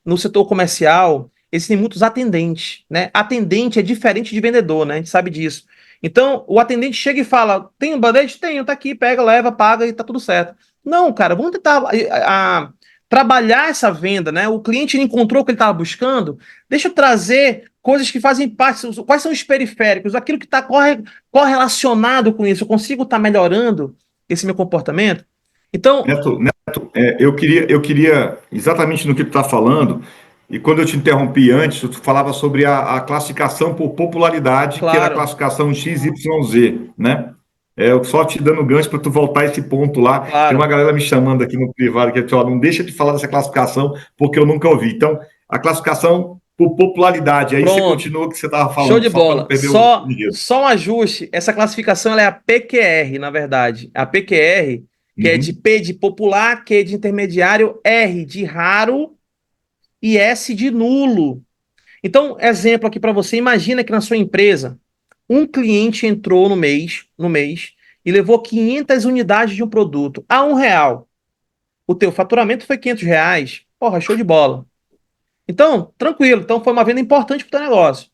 no setor comercial, existem muitos atendentes, né? Atendente é diferente de vendedor, né? A gente sabe disso. Então, o atendente chega e fala: tem um band-aid? Tenho, tá aqui, pega, leva, paga e tá tudo certo. Não, cara, vamos tentar trabalhar essa venda, né? O cliente encontrou o que ele estava buscando. Deixa eu trazer coisas que fazem parte. Quais são os periféricos? Aquilo que está correlacionado com isso. Eu consigo estar melhorando esse meu comportamento? Então, Neto, eu queria, exatamente no que tu está falando, e quando eu te interrompi antes, tu falava sobre a classificação por popularidade, que era a claro, classificação XYZ, né? Eu só te dando gancho para tu voltar a esse ponto lá. Tem uma claro. galera me chamando aqui no privado que não deixa de falar dessa classificação, porque eu nunca ouvi. Então, a classificação por popularidade, aí você Pronto. continua o que você estava Show falando, de só para não bola. perder o Só, enredo. só um ajuste. Essa classificação ela é a PQR, na verdade. A PQR, que é de Uhum. P de popular, Q de intermediário, R de raro e S de nulo. Então, exemplo aqui para você, imagina que na sua empresa, um cliente entrou no mês e levou 500 unidades de um produto a R$ 1. O teu faturamento foi R$ 500. Porra, show de bola. Então, tranquilo. Então, foi uma venda importante para o teu negócio.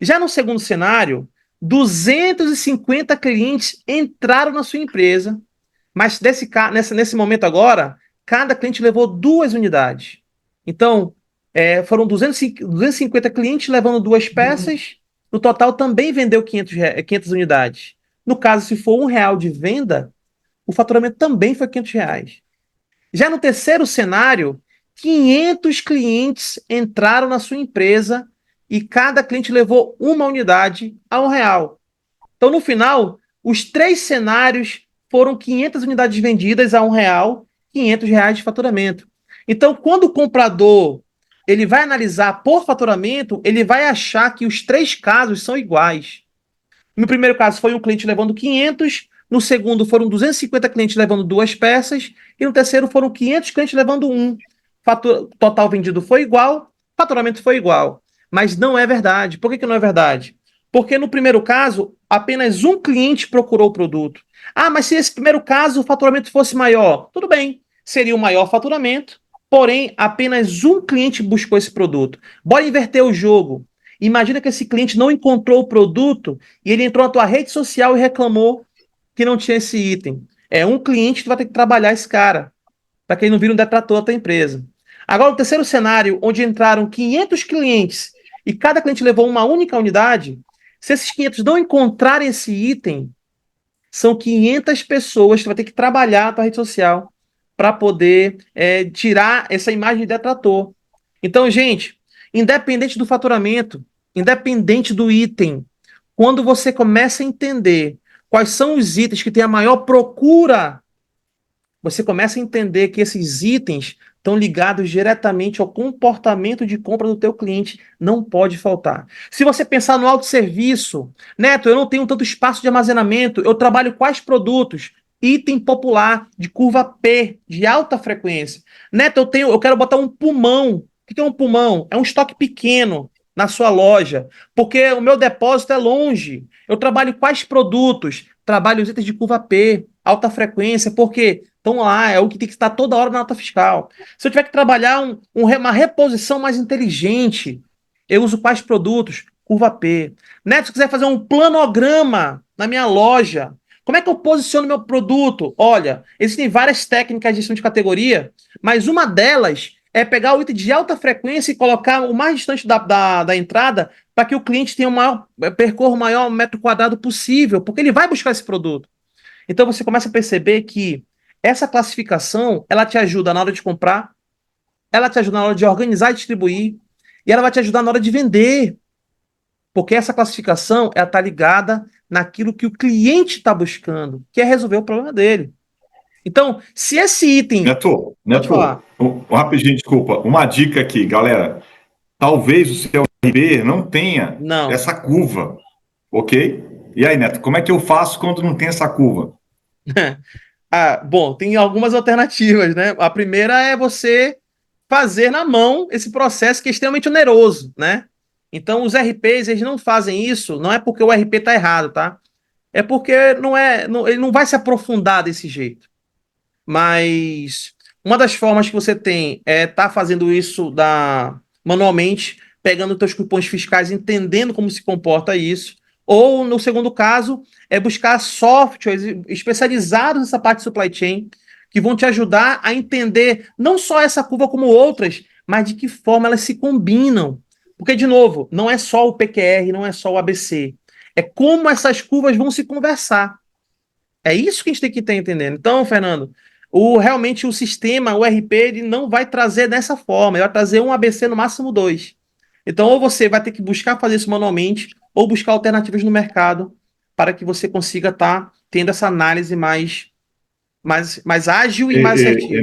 Já no segundo cenário, 250 clientes entraram na sua empresa, mas nesse momento agora, cada cliente levou 2 unidades. Então, foram 250 clientes levando 2 peças. No total, também vendeu 500 unidades. No caso, se for R$ 1 de venda, o faturamento também foi R$ 500. Já no terceiro cenário, 500 clientes entraram na sua empresa e cada cliente levou uma unidade a R$ 1. Então, no final, os três cenários foram 500 unidades vendidas a R$ 1, R$ 500 de faturamento. Então, quando o comprador ele vai analisar por faturamento, ele vai achar que os três casos são iguais. No primeiro caso, foi um cliente levando 500, no segundo foram 250 clientes levando 2 peças, e no terceiro foram 500 clientes levando um. Total vendido foi igual, faturamento foi igual. Mas não é verdade. Por que não é verdade? Porque no primeiro caso, apenas um cliente procurou o produto. Ah, mas se esse primeiro caso o faturamento fosse maior, tudo bem, seria o maior faturamento, porém apenas um cliente buscou esse produto. Bora inverter o jogo. Imagina que esse cliente não encontrou o produto e ele entrou na tua rede social e reclamou que não tinha esse item. É um cliente que vai ter que trabalhar esse cara, para que ele não vire um detrator da tua empresa. Agora, o terceiro cenário, onde entraram 500 clientes e cada cliente levou uma única unidade, se esses 500 não encontrarem esse item, são 500 pessoas que vai ter que trabalhar na tua rede social para poder tirar essa imagem de detrator. Então, gente, independente do faturamento, independente do item, quando você começa a entender quais são os itens que têm a maior procura, você começa a entender que esses itens estão ligados diretamente ao comportamento de compra do teu cliente, não pode faltar. Se você pensar no autosserviço, Neto, eu não tenho tanto espaço de armazenamento, eu trabalho quais produtos? Item popular de curva P, de alta frequência. Neto, eu quero botar um pulmão. O que é um pulmão? É um estoque pequeno. na sua loja, porque o meu depósito é longe. Eu trabalho quais produtos? Trabalho os itens de curva P, alta frequência, porque estão lá, é o que tem que estar toda hora na nota fiscal. Se eu tiver que trabalhar uma reposição mais inteligente, eu uso quais produtos? Curva P. Neto, se quiser fazer um planograma na minha loja, como é que eu posiciono meu produto? Olha, existem várias técnicas de gestão de categoria, mas uma delas é pegar o item de alta frequência e colocar o mais distante da entrada para que o cliente tenha percorra o maior metro quadrado possível, porque ele vai buscar esse produto. Então você começa a perceber que essa classificação, ela te ajuda na hora de comprar, ela te ajuda na hora de organizar e distribuir, e ela vai te ajudar na hora de vender. Porque essa classificação ela está ligada naquilo que o cliente está buscando, que é resolver o problema dele. Então, se esse item. Neto, Falar. rapidinho, desculpa. Uma dica aqui, galera. Talvez o seu RP não tenha Não. essa curva, ok? E aí, Neto, como é que eu faço quando não tem essa curva? Bom, tem algumas alternativas, né? A primeira é você fazer na mão esse processo que é extremamente oneroso, né? Então, os RPs, eles não fazem isso, não é porque o RP está errado, tá? É porque ele não vai se aprofundar desse jeito. Mas uma das formas que você tem é estar fazendo isso manualmente, pegando teus cupons fiscais, entendendo como se comporta isso. Ou, no segundo caso, é buscar softwares especializados nessa parte de supply chain, que vão te ajudar a entender não só essa curva como outras, mas de que forma elas se combinam. Porque, de novo, não é só o PQR, não é só o ABC. É como essas curvas vão se conversar. É isso que a gente tem que estar entendendo. Então, Fernando, realmente o sistema, o RP, ele não vai trazer dessa forma, ele vai trazer um ABC no máximo dois. Então, ou você vai ter que buscar fazer isso manualmente, ou buscar alternativas no mercado para que você consiga estar tendo essa análise mais ágil e mais assertiva.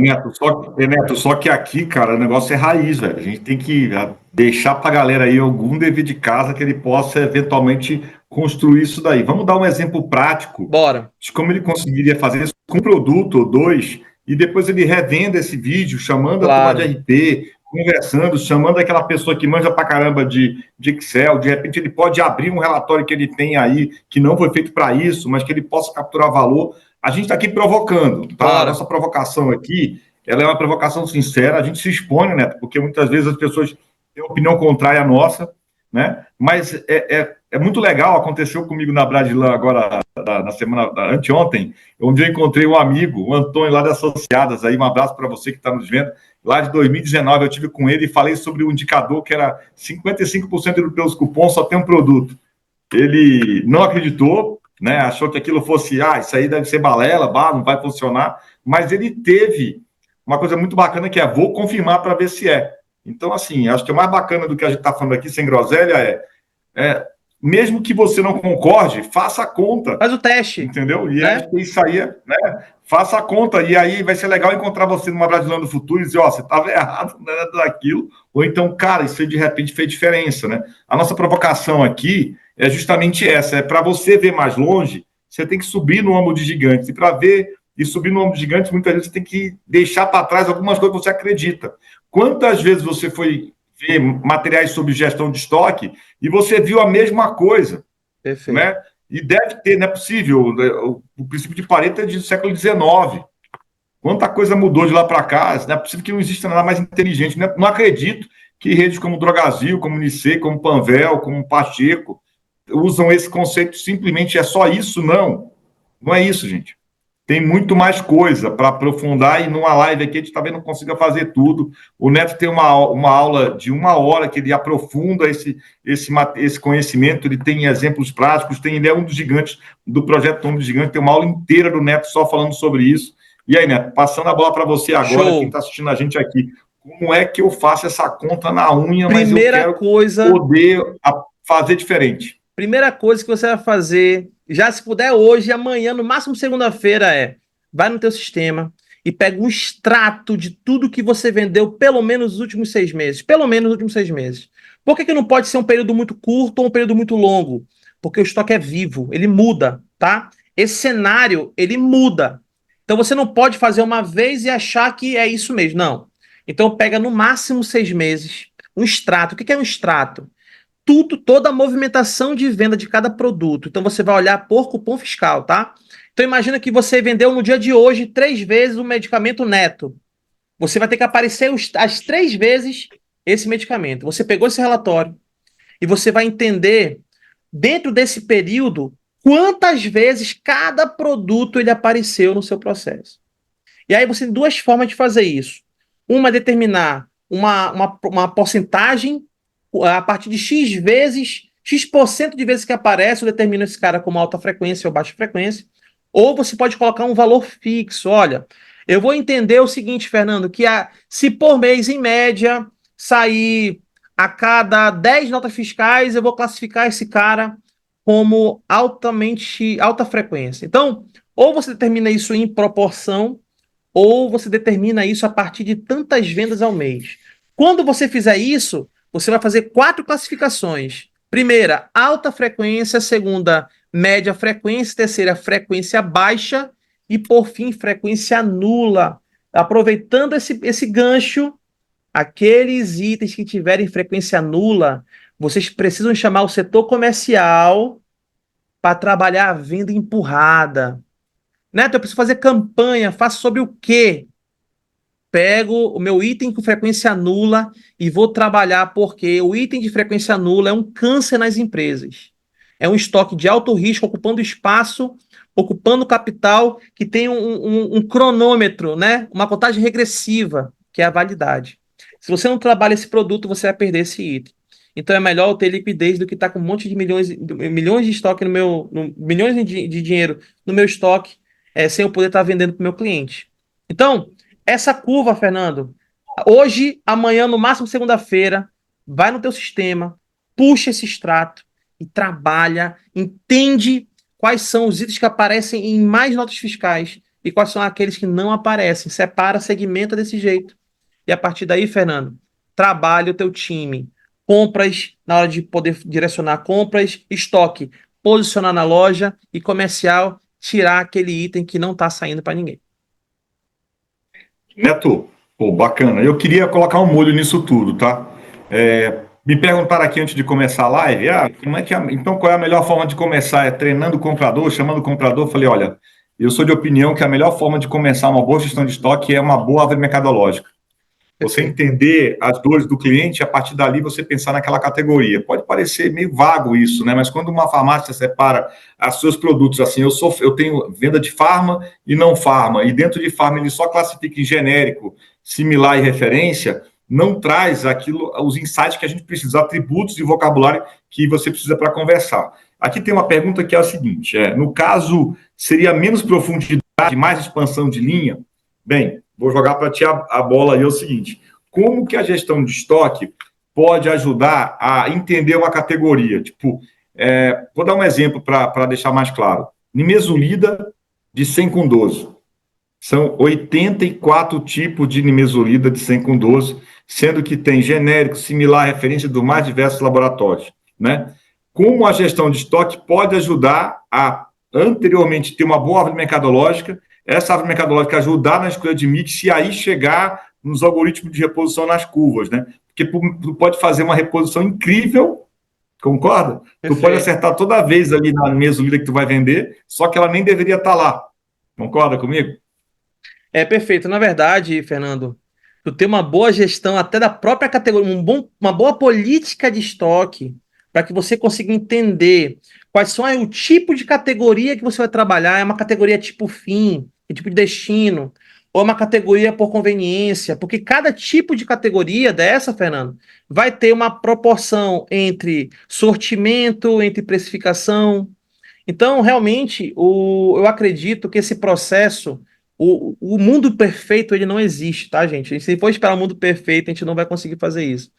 Neto, só que aqui, cara, o negócio é raiz, velho. A gente tem que deixar pra galera aí algum dever de casa que ele possa eventualmente construir isso daí. Vamos dar um exemplo prático Bora. de como ele conseguiria fazer isso com um produto ou dois, e depois ele revenda esse vídeo, chamando a turma de Claro. RP, conversando, chamando aquela pessoa que manja pra caramba de Excel. De repente ele pode abrir um relatório que ele tem aí, que não foi feito para isso, mas que ele possa capturar valor. A gente está aqui provocando, tá? A Bora. nossa provocação aqui, ela é uma provocação sincera, a gente se expõe, né? Porque muitas vezes as pessoas têm opinião contrária à nossa, né? Mas é muito legal, aconteceu comigo na Bradilan agora, na semana, anteontem, onde eu encontrei um amigo, o Antônio lá das Associadas, aí um abraço para você que está nos vendo, lá de 2019 eu tive com ele e falei sobre o indicador que era 55% dos meus cupons só tem um produto. Ele não acreditou, né? Achou que aquilo fosse, isso aí deve ser balela, não vai funcionar, mas ele teve uma coisa muito bacana que é, vou confirmar para ver se é. Então, assim, acho que o mais bacana do que a gente está falando aqui, sem groselha, mesmo que você não concorde, faça a conta. Faz o teste. Entendeu? E né? acho que isso aí, né? Faça a conta, e aí vai ser legal encontrar você numa Brasileira do Futuro e dizer, você estava errado, não era daquilo, ou então, cara, isso aí de repente fez diferença, né? A nossa provocação aqui é justamente essa, é para você ver mais longe, você tem que subir no ombro de gigantes, e para ver e subir no ombro de gigantes, muitas vezes você tem que deixar para trás algumas coisas que você acredita. Quantas vezes você foi ver materiais sobre gestão de estoque e você viu a mesma coisa? Perfeito. Né? E deve ter, não é possível, o princípio de Pareto é do século XIX. Quanta coisa mudou de lá para cá, não é possível que não exista nada mais inteligente. Não acredito que redes como Drogasil, como Unicê, como Panvel, como Pacheco, usam esse conceito simplesmente, é só isso? Não. Não é isso, gente. Tem muito mais coisa para aprofundar e numa live aqui a gente talvez não consiga fazer tudo. O Neto tem uma aula de 1 hora que ele aprofunda esse conhecimento, ele tem exemplos práticos, ele é um dos gigantes do projeto Tom do Gigante, tem uma aula inteira do Neto só falando sobre isso. E aí, Neto, passando a bola para você agora, Show. quem está assistindo a gente aqui, como é que eu faço essa conta na unha, mas eu quero poder fazer diferente? Primeira coisa que você vai fazer, já se puder hoje, amanhã, no máximo segunda-feira, vai no teu sistema e pega um extrato de tudo que você vendeu pelo menos nos últimos 6 meses. Pelo menos nos últimos 6 meses. Por que não pode ser um período muito curto ou um período muito longo? Porque o estoque é vivo, ele muda, tá? Esse cenário, ele muda. Então você não pode fazer uma vez e achar que é isso mesmo, não. Então pega no máximo 6 meses, um extrato. O que é um extrato? tudo, toda a movimentação de venda de cada produto. Então você vai olhar por cupom fiscal, tá? Então imagina que você vendeu no dia de hoje 3 vezes o medicamento Neto. Você vai ter que aparecer as 3 vezes esse medicamento. Você pegou esse relatório e você vai entender, dentro desse período, quantas vezes cada produto ele apareceu no seu processo. E aí você tem 2 formas de fazer isso. Uma é determinar uma porcentagem a partir de X vezes, X% de vezes que aparece, eu determino esse cara como alta frequência ou baixa frequência. Ou você pode colocar um valor fixo. Olha, eu vou entender o seguinte, Fernando, que se por mês, em média, sair a cada 10 notas fiscais, eu vou classificar esse cara como alta frequência. Então, ou você determina isso em proporção, ou você determina isso a partir de tantas vendas ao mês. Quando você fizer isso, você vai fazer 4 classificações. Primeira, alta frequência. Segunda, média frequência. Terceira, frequência baixa. E, por fim, frequência nula. Aproveitando esse gancho, aqueles itens que tiverem frequência nula, vocês precisam chamar o setor comercial para trabalhar a venda empurrada. Neto, eu preciso fazer campanha. Faço sobre o quê? Pego o meu item com frequência nula e vou trabalhar, porque o item de frequência nula é um câncer nas empresas. É um estoque de alto risco, ocupando espaço, ocupando capital, que tem um cronômetro, né? Uma contagem regressiva, que é a validade. Se você não trabalha esse produto, você vai perder esse item. Então é melhor eu ter liquidez do que estar com um monte de milhões de estoque milhões de dinheiro no meu estoque, sem eu poder estar vendendo para o meu cliente. Então, essa curva, Fernando, hoje, amanhã, no máximo segunda-feira, vai no teu sistema, puxa esse extrato e trabalha, entende quais são os itens que aparecem em mais notas fiscais e quais são aqueles que não aparecem. Separa, segmenta desse jeito. E a partir daí, Fernando, trabalha o teu time. Compras, na hora de poder direcionar compras, estoque, posicionar na loja e comercial, tirar aquele item que não está saindo para ninguém. Neto, pô, bacana. Eu queria colocar um molho nisso tudo, tá? Me perguntaram aqui antes de começar a live, como é que então qual é a melhor forma de começar? É treinando o comprador, chamando o comprador? Eu falei, olha, eu sou de opinião que a melhor forma de começar uma boa gestão de estoque é uma boa árvore mercadológica. Você entender as dores do cliente, a partir dali você pensar naquela categoria. Pode parecer meio vago isso, né? Mas quando uma farmácia separa os seus produtos, assim, eu tenho venda de farma e não farma, e dentro de farma ele só classifica em genérico, similar e referência, não traz os insights que a gente precisa, os atributos de vocabulário que você precisa para conversar. Aqui tem uma pergunta que é a seguinte: no caso, seria menos profundidade, mais expansão de linha? Bem, vou jogar para ti a bola aí, é o seguinte: como que a gestão de estoque pode ajudar a entender uma categoria? Tipo, vou dar um exemplo para deixar mais claro. Nimesulida de 100 com 12. São 84 tipos de nimesulida de 100 com 12, sendo que tem genérico, similar, referência dos mais diversos laboratórios, né? Como a gestão de estoque pode ajudar a, anteriormente, ter uma boa árvore mercadológica, essa árvore mercadológica ajudar na escolha de mix e aí chegar nos algoritmos de reposição nas curvas, né? Porque tu pode fazer uma reposição incrível, concorda? Tu pode acertar toda vez ali na mesulida que tu vai vender, só que ela nem deveria estar lá. Concorda comigo? É perfeito. Na verdade, Fernando, tu ter uma boa gestão até da própria categoria, uma boa política de estoque, para que você consiga entender quais são o tipo de categoria que você vai trabalhar. É uma categoria tipo fim, tipo de destino, ou é uma categoria por conveniência, porque cada tipo de categoria dessa, Fernando, vai ter uma proporção entre sortimento, entre precificação. Então, realmente, eu acredito que esse processo, o mundo perfeito, ele não existe, tá, gente? Se for esperar o mundo perfeito, a gente não vai conseguir fazer isso.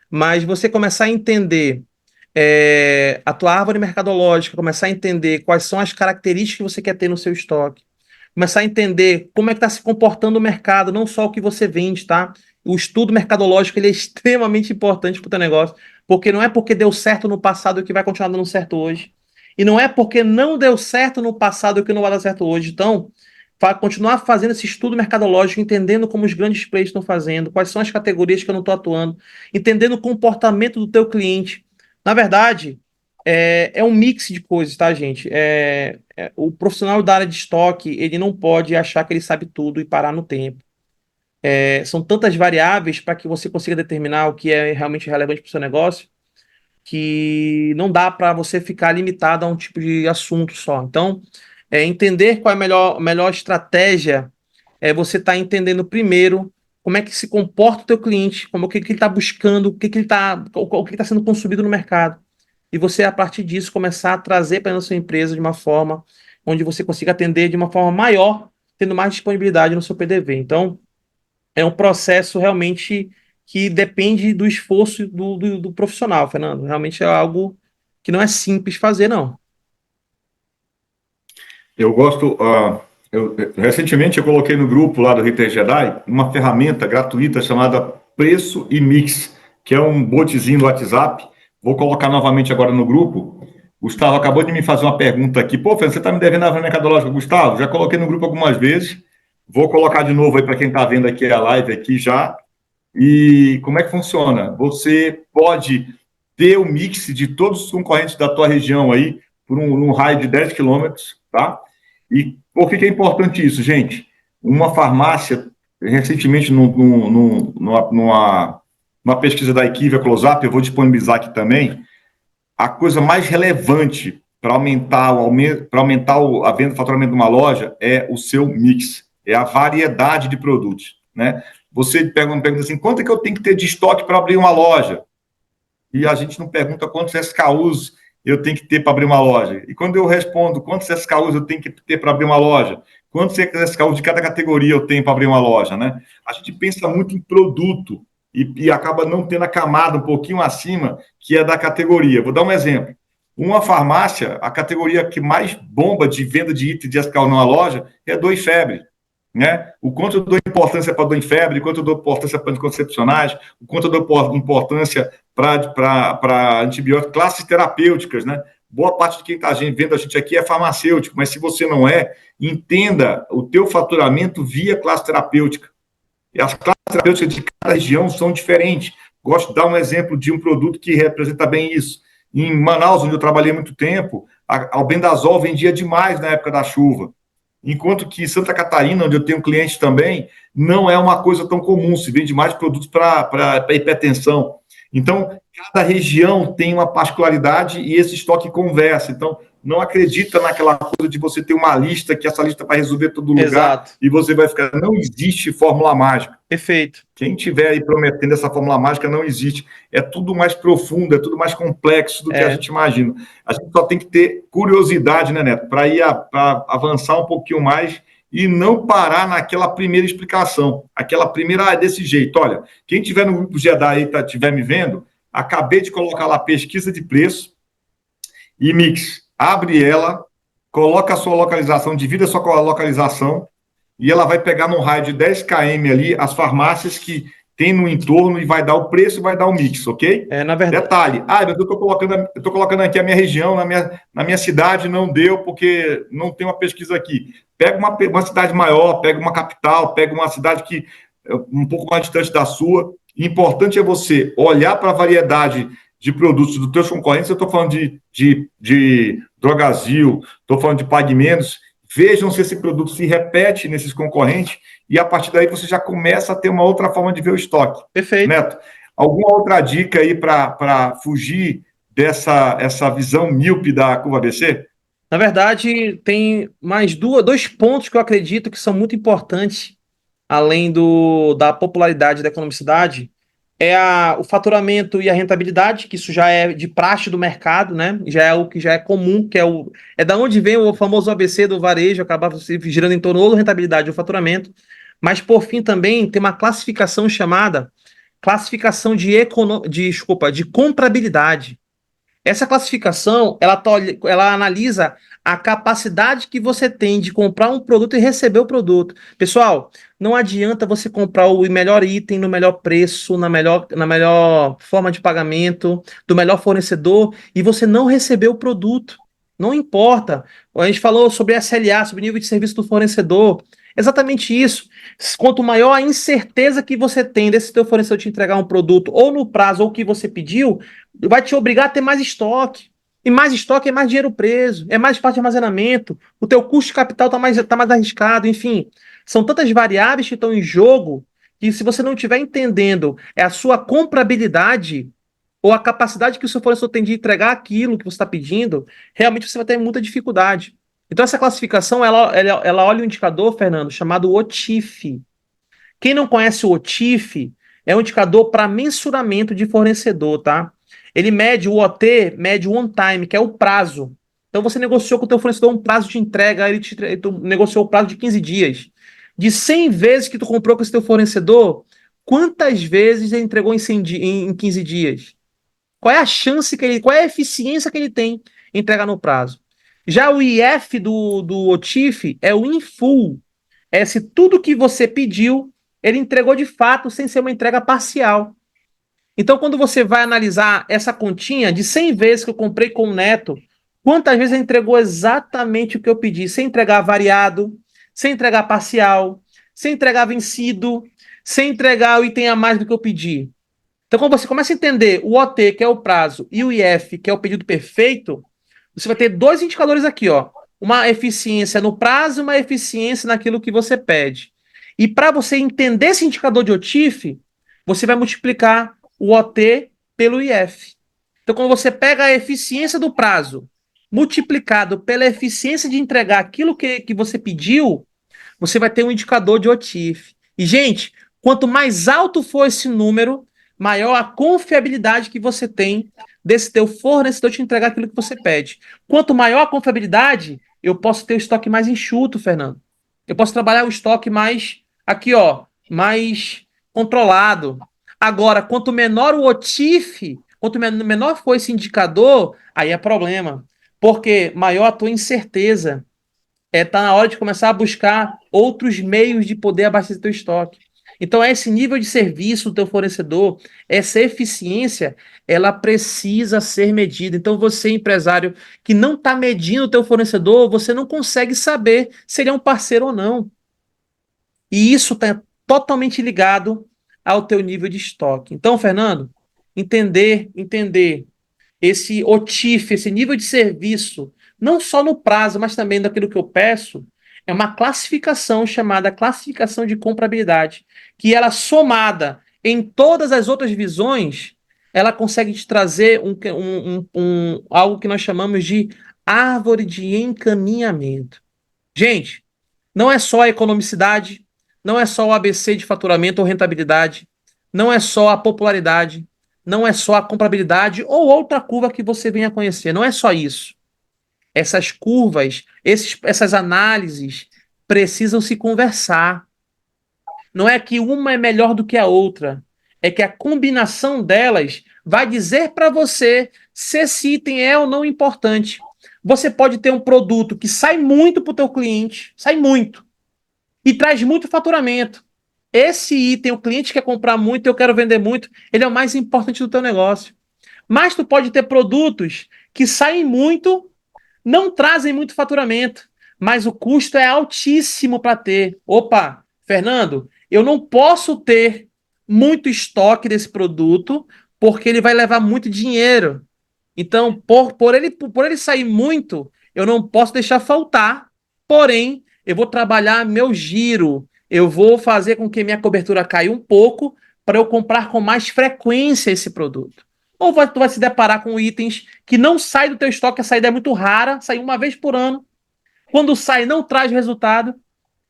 Mas você começar a entender a tua árvore mercadológica, começar a entender quais são as características que você quer ter no seu estoque, começar a entender como é que está se comportando o mercado, não só o que você vende, tá? O estudo mercadológico, ele é extremamente importante para o teu negócio, porque não é porque deu certo no passado que vai continuar dando certo hoje. E não é porque não deu certo no passado que não vai dar certo hoje. Então, continuar fazendo esse estudo mercadológico, entendendo como os grandes players estão fazendo, quais são as categorias que eu não estou atuando, entendendo o comportamento do teu cliente, Na verdade, é um mix de coisas, tá, gente? O profissional da área de estoque, ele não pode achar que ele sabe tudo e parar no tempo. São tantas variáveis para que você consiga determinar o que é realmente relevante para o seu negócio, que não dá para você ficar limitado a um tipo de assunto só. Então, entender qual é a melhor estratégia é você estar entendendo primeiro como é que se comporta o teu cliente, como o que ele está buscando, o que está sendo consumido no mercado. E você, a partir disso, começar a trazer para a sua empresa de uma forma onde você consiga atender de uma forma maior, tendo mais disponibilidade no seu PDV. Então, é um processo realmente que depende do esforço do profissional, Fernando. Realmente é algo que não é simples fazer, não. Eu gosto. Recentemente eu coloquei no grupo lá do Retail Jedi uma ferramenta gratuita chamada Preço e Mix, que é um botzinho do WhatsApp. Vou colocar novamente agora no grupo. Gustavo acabou de me fazer uma pergunta aqui. Pô, Fernando, você está me devendo a mercadológica, Gustavo? Já coloquei no grupo algumas vezes. Vou colocar de novo aí para quem está vendo aqui a live aqui já. E como é que funciona? Você pode ter o mix de todos os concorrentes da tua região aí por um raio de 10 quilômetros, tá? E por que é importante isso, gente? Uma farmácia, recentemente, numa pesquisa da Equiva Close-Up, eu vou disponibilizar aqui também, a coisa mais relevante para aumentar a venda, o faturamento de uma loja é o seu mix, é a variedade de produtos, né? Você pergunta assim, quanto é que eu tenho que ter de estoque para abrir uma loja? E a gente não pergunta quantos SKUs eu tenho que ter para abrir uma loja. E quando eu respondo quantos SKUs eu tenho que ter para abrir uma loja, quantos SKUs de cada categoria eu tenho para abrir uma loja, né? A gente pensa muito em produto e acaba não tendo a camada um pouquinho acima, que é da categoria. Vou dar um exemplo. Uma farmácia, a categoria que mais bomba de venda de item de SKU numa loja é dor e febre, né? O quanto eu dou importância para dor em febre, o quanto eu dou importância para anticoncepcionais, o quanto eu dou importância para antibióticos, classes terapêuticas, né? Boa parte de quem está vendo a gente aqui é farmacêutico, mas se você não é, entenda o teu faturamento via classe terapêutica. E as classes terapêuticas de cada região são diferentes. Gosto de dar um exemplo de um produto que representa bem isso. Em Manaus, onde eu trabalhei muito tempo, a albendazol vendia demais na época da chuva. Enquanto que Santa Catarina, onde eu tenho clientes também, não é uma coisa tão comum, se vende mais produtos para hipertensão. Então, cada região tem uma particularidade e esse estoque conversa. Então, não acredita naquela coisa de você ter uma lista, que essa lista vai resolver todo lugar. Exato. E você vai ficar. Não existe fórmula mágica. Perfeito. Quem tiver aí prometendo essa fórmula mágica não existe. É tudo mais profundo, é tudo mais complexo do que a gente imagina. A gente só tem que ter curiosidade, né, Neto, para para avançar um pouquinho mais e não parar naquela primeira explicação. Aquela primeira, desse jeito. Olha, quem tiver no grupo Jedi aí, estiver me vendo, acabei de colocar lá pesquisa de preço e mix. Abre ela, coloca a sua localização, divida a sua localização e ela vai pegar num raio de 10 km ali as farmácias que tem no entorno e vai dar o preço e vai dar o mix, ok? Na verdade. Detalhe, mas eu estou colocando aqui a minha região, na minha cidade não deu porque não tem uma pesquisa aqui. Pega uma cidade maior, pega uma capital, pega uma cidade que um pouco mais distante da sua. Importante é você olhar para a variedade de produtos dos teus concorrentes. Eu estou falando de Drogazil, estou falando de Pague Menos. Vejam se esse produto se repete nesses concorrentes e a partir daí você já começa a ter uma outra forma de ver o estoque. Perfeito. Neto, alguma outra dica aí para fugir essa visão míope da curva ABC? Na verdade, tem mais dois pontos que eu acredito que são muito importantes, além da popularidade e da economicidade, o faturamento e a rentabilidade, que isso já é de praxe do mercado, né? Já é o que já é comum, que é da onde vem o famoso ABC do varejo, acaba se girando em torno da rentabilidade e do faturamento. Mas, por fim, também tem uma classificação chamada classificação de comprabilidade. Essa classificação, ela analisa a capacidade que você tem de comprar um produto e receber o produto. Pessoal, não adianta você comprar o melhor item no melhor preço, na melhor forma de pagamento, do melhor fornecedor, e você não receber o produto. Não importa. A gente falou sobre SLA, sobre nível de serviço do fornecedor. Exatamente isso. Quanto maior a incerteza que você tem desse teu fornecedor te entregar um produto ou no prazo ou o que você pediu, vai te obrigar a ter mais estoque. E mais estoque é mais dinheiro preso, é mais espaço de armazenamento, o teu custo de capital tá mais arriscado, enfim. São tantas variáveis que estão em jogo que se você não estiver entendendo a sua comprabilidade ou a capacidade que o seu fornecedor tem de entregar aquilo que você está pedindo, realmente você vai ter muita dificuldade. Então, essa classificação, ela olha um indicador, Fernando, chamado OTIF. Quem não conhece o OTIF, é um indicador para mensuramento de fornecedor, tá? Ele mede o OT, mede o on time, que é o prazo. Então, você negociou com o teu fornecedor um prazo de entrega, tu negociou o prazo de 15 dias. De 100 vezes que tu comprou com esse teu fornecedor, quantas vezes ele entregou em 15 dias? Qual é a chance que ele, qual é a eficiência que ele tem em entregar no prazo? Já o IF do OTIF é o in full. É se tudo que você pediu, ele entregou de fato, sem ser uma entrega parcial. Então, quando você vai analisar essa continha de 100 vezes que eu comprei com o Neto, quantas vezes ele entregou exatamente o que eu pedi, sem entregar variado, sem entregar parcial, sem entregar vencido, sem entregar o item a mais do que eu pedi. Então, quando você começa a entender o OT, que é o prazo, e o IF, que é o pedido perfeito, você vai ter dois indicadores aqui, ó. Uma eficiência no prazo e uma eficiência naquilo que você pede. E para você entender esse indicador de OTIF, você vai multiplicar o OT pelo IF. Então, quando você pega a eficiência do prazo multiplicado pela eficiência de entregar aquilo que você pediu, você vai ter um indicador de OTIF. E, gente, quanto mais alto for esse número, maior a confiabilidade que você tem desse teu fornecedor te entregar aquilo que você pede. Quanto maior a confiabilidade, eu posso ter o estoque mais enxuto, Fernando. Eu posso trabalhar o estoque mais, aqui, ó, mais controlado. Agora, quanto menor o OTIF, quanto menor for esse indicador, aí é problema. Porque maior a tua incerteza, tá na hora de começar a buscar outros meios de poder abastecer teu estoque. Então, esse nível de serviço do teu fornecedor, essa eficiência, ela precisa ser medida. Então, você, empresário, que não está medindo o teu fornecedor, você não consegue saber se ele é um parceiro ou não. E isso está totalmente ligado ao teu nível de estoque. Então, Fernando, entender esse OTIF, esse nível de serviço, não só no prazo, mas também daquilo que eu peço, é uma classificação chamada classificação de comprabilidade, que ela somada em todas as outras visões, ela consegue te trazer algo que nós chamamos de árvore de encaminhamento. Gente, não é só a economicidade, não é só o ABC de faturamento ou rentabilidade, não é só a popularidade, não é só a comprabilidade ou outra curva que você venha conhecer. Não é só isso. Essas curvas, essas análises precisam se conversar. Não é que uma é melhor do que a outra. É que a combinação delas vai dizer para você se esse item é ou não importante. Você pode ter um produto que sai muito para o teu cliente, sai muito, e traz muito faturamento. Esse item, o cliente quer comprar muito, eu quero vender muito, ele é o mais importante do teu negócio. Mas tu pode ter produtos que saem muito, não trazem muito faturamento, mas o custo é altíssimo para ter. Opa, Fernando, eu não posso ter muito estoque desse produto porque ele vai levar muito dinheiro. Então, por ele sair muito, eu não posso deixar faltar. Porém, eu vou trabalhar meu giro. Eu vou fazer com que minha cobertura caia um pouco para eu comprar com mais frequência esse produto. Ou tu vai se deparar com itens que não saem do teu estoque, a saída é muito rara, sai uma vez por ano. Quando sai, não traz resultado.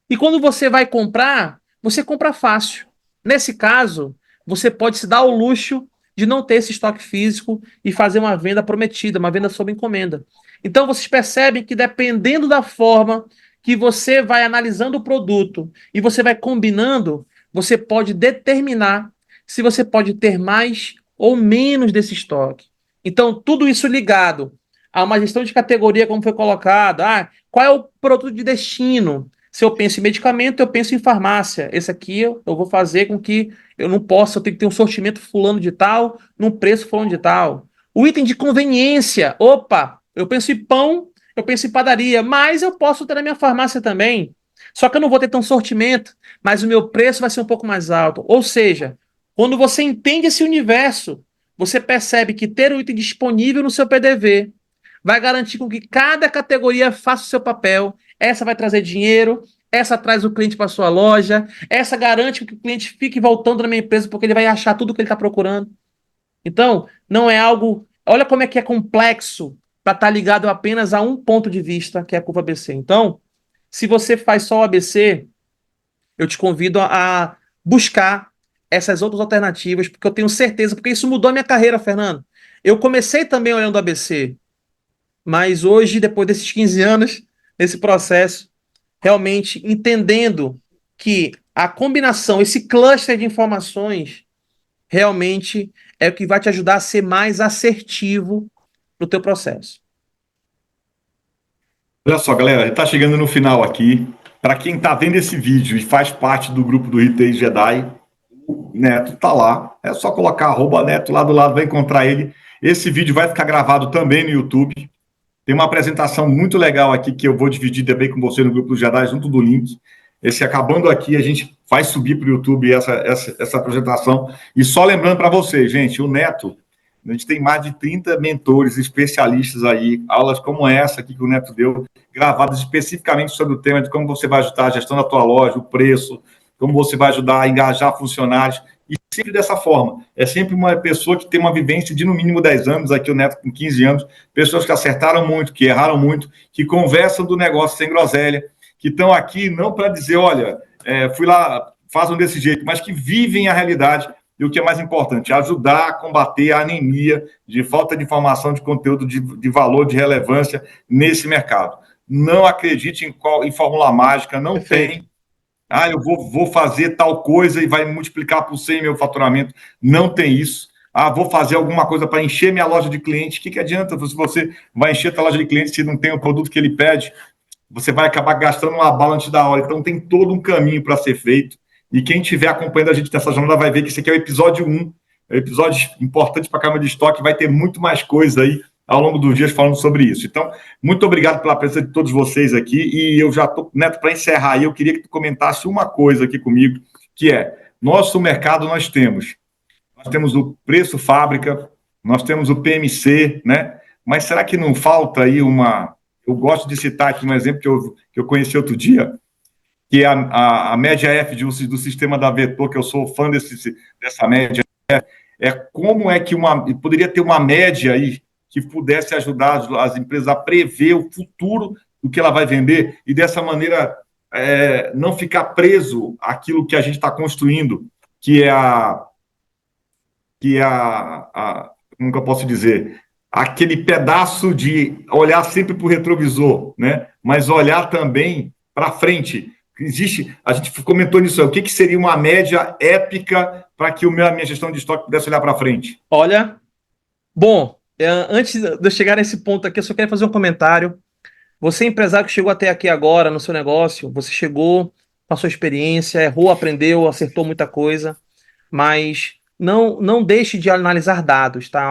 E quando você vai comprar, você compra fácil. Nesse caso, você pode se dar o luxo de não ter esse estoque físico e fazer uma venda prometida, uma venda sob encomenda. Então, vocês percebem que dependendo da forma que você vai analisando o produto e você vai combinando, você pode determinar se você pode ter mais ou menos desse estoque. Então, tudo isso ligado a uma gestão de categoria, como foi colocado. Qual é o produto de destino? Se eu penso em medicamento, eu penso em farmácia. Esse aqui eu vou fazer com que eu não possa, eu tenho que ter um sortimento fulano de tal, num preço fulano de tal. O item de conveniência, opa, eu penso em pão, eu penso em padaria, mas eu posso ter na minha farmácia também. Só que eu não vou ter tão sortimento, mas o meu preço vai ser um pouco mais alto. Ou seja, quando você entende esse universo, você percebe que ter o item disponível no seu PDV vai garantir com que cada categoria faça o seu papel. Essa vai trazer dinheiro, essa traz o cliente para sua loja, essa garante que o cliente fique voltando na minha empresa porque ele vai achar tudo o que ele está procurando. Então, não é algo. Olha como é que é complexo para estar ligado apenas a um ponto de vista, que é a curva ABC. Então, se você faz só o ABC, eu te convido a buscar essas outras alternativas, porque eu tenho certeza, porque isso mudou a minha carreira, Fernando. Eu comecei também olhando o ABC, mas hoje, depois desses 15 anos, nesse processo, realmente entendendo que a combinação, esse cluster de informações, realmente é o que vai te ajudar a ser mais assertivo no teu processo. Olha só, galera, está chegando no final aqui. Para quem está vendo esse vídeo e faz parte do grupo do Retail Jedi, o Neto está lá. É só colocar @Neto lá do lado, vai encontrar ele. Esse vídeo vai ficar gravado também no YouTube. Tem uma apresentação muito legal aqui que eu vou dividir também com você no grupo do Jedi, junto do link. Esse acabando aqui, a gente vai subir para o YouTube essa apresentação. E só lembrando para vocês, gente, o Neto, a gente tem mais de 30 mentores, especialistas aí, aulas como essa aqui que o Neto deu, gravadas especificamente sobre o tema de como você vai ajudar a gestão da tua loja, o preço, como você vai ajudar a engajar funcionários, e sempre dessa forma. É sempre uma pessoa que tem uma vivência de no mínimo 10 anos, aqui o Neto com 15 anos, pessoas que acertaram muito, que erraram muito, que conversam do negócio sem groselha, que estão aqui não para dizer, olha, fui lá, façam desse jeito, mas que vivem a realidade. E o que é mais importante, ajudar a combater a anemia de falta de informação, de conteúdo de valor, de relevância nesse mercado. Não acredite em fórmula mágica, não Perfeito. tem. Eu vou fazer tal coisa e vai multiplicar por 100 meu faturamento. Não tem isso. Vou fazer alguma coisa para encher minha loja de clientes. O que adianta se você vai encher a loja de clientes se não tem o produto que ele pede? Você vai acabar gastando uma bala antes da hora. Então, tem todo um caminho para ser feito. E quem estiver acompanhando a gente nessa jornada vai ver que esse aqui é o episódio 1, é um episódio importante para a Câmara de Estoque, vai ter muito mais coisa aí ao longo dos dias falando sobre isso. Então, muito obrigado pela presença de todos vocês aqui, e eu já estou, Neto, para encerrar aí, eu queria que tu comentasse uma coisa aqui comigo, que é, nosso mercado nós temos o preço fábrica, nós temos o PMC, né? Mas será que não falta aí uma... Eu gosto de citar aqui um exemplo que eu conheci outro dia, que é a média F do sistema da Vetor, que eu sou fã dessa média, é como é que poderia ter uma média aí que pudesse ajudar as empresas a prever o futuro do que ela vai vender e dessa maneira não ficar preso àquilo que a gente está construindo, que é como que eu posso dizer, aquele pedaço de olhar sempre para o retrovisor, né? Mas olhar também para frente. A gente comentou nisso, o que seria uma média épica para que a minha gestão de estoque pudesse olhar para frente? Olha, bom, antes de eu chegar nesse ponto aqui, eu só queria fazer um comentário. Você, empresário que chegou até aqui agora no seu negócio, você chegou com a sua experiência, errou, aprendeu, acertou muita coisa, mas não deixe de analisar dados, tá? Eu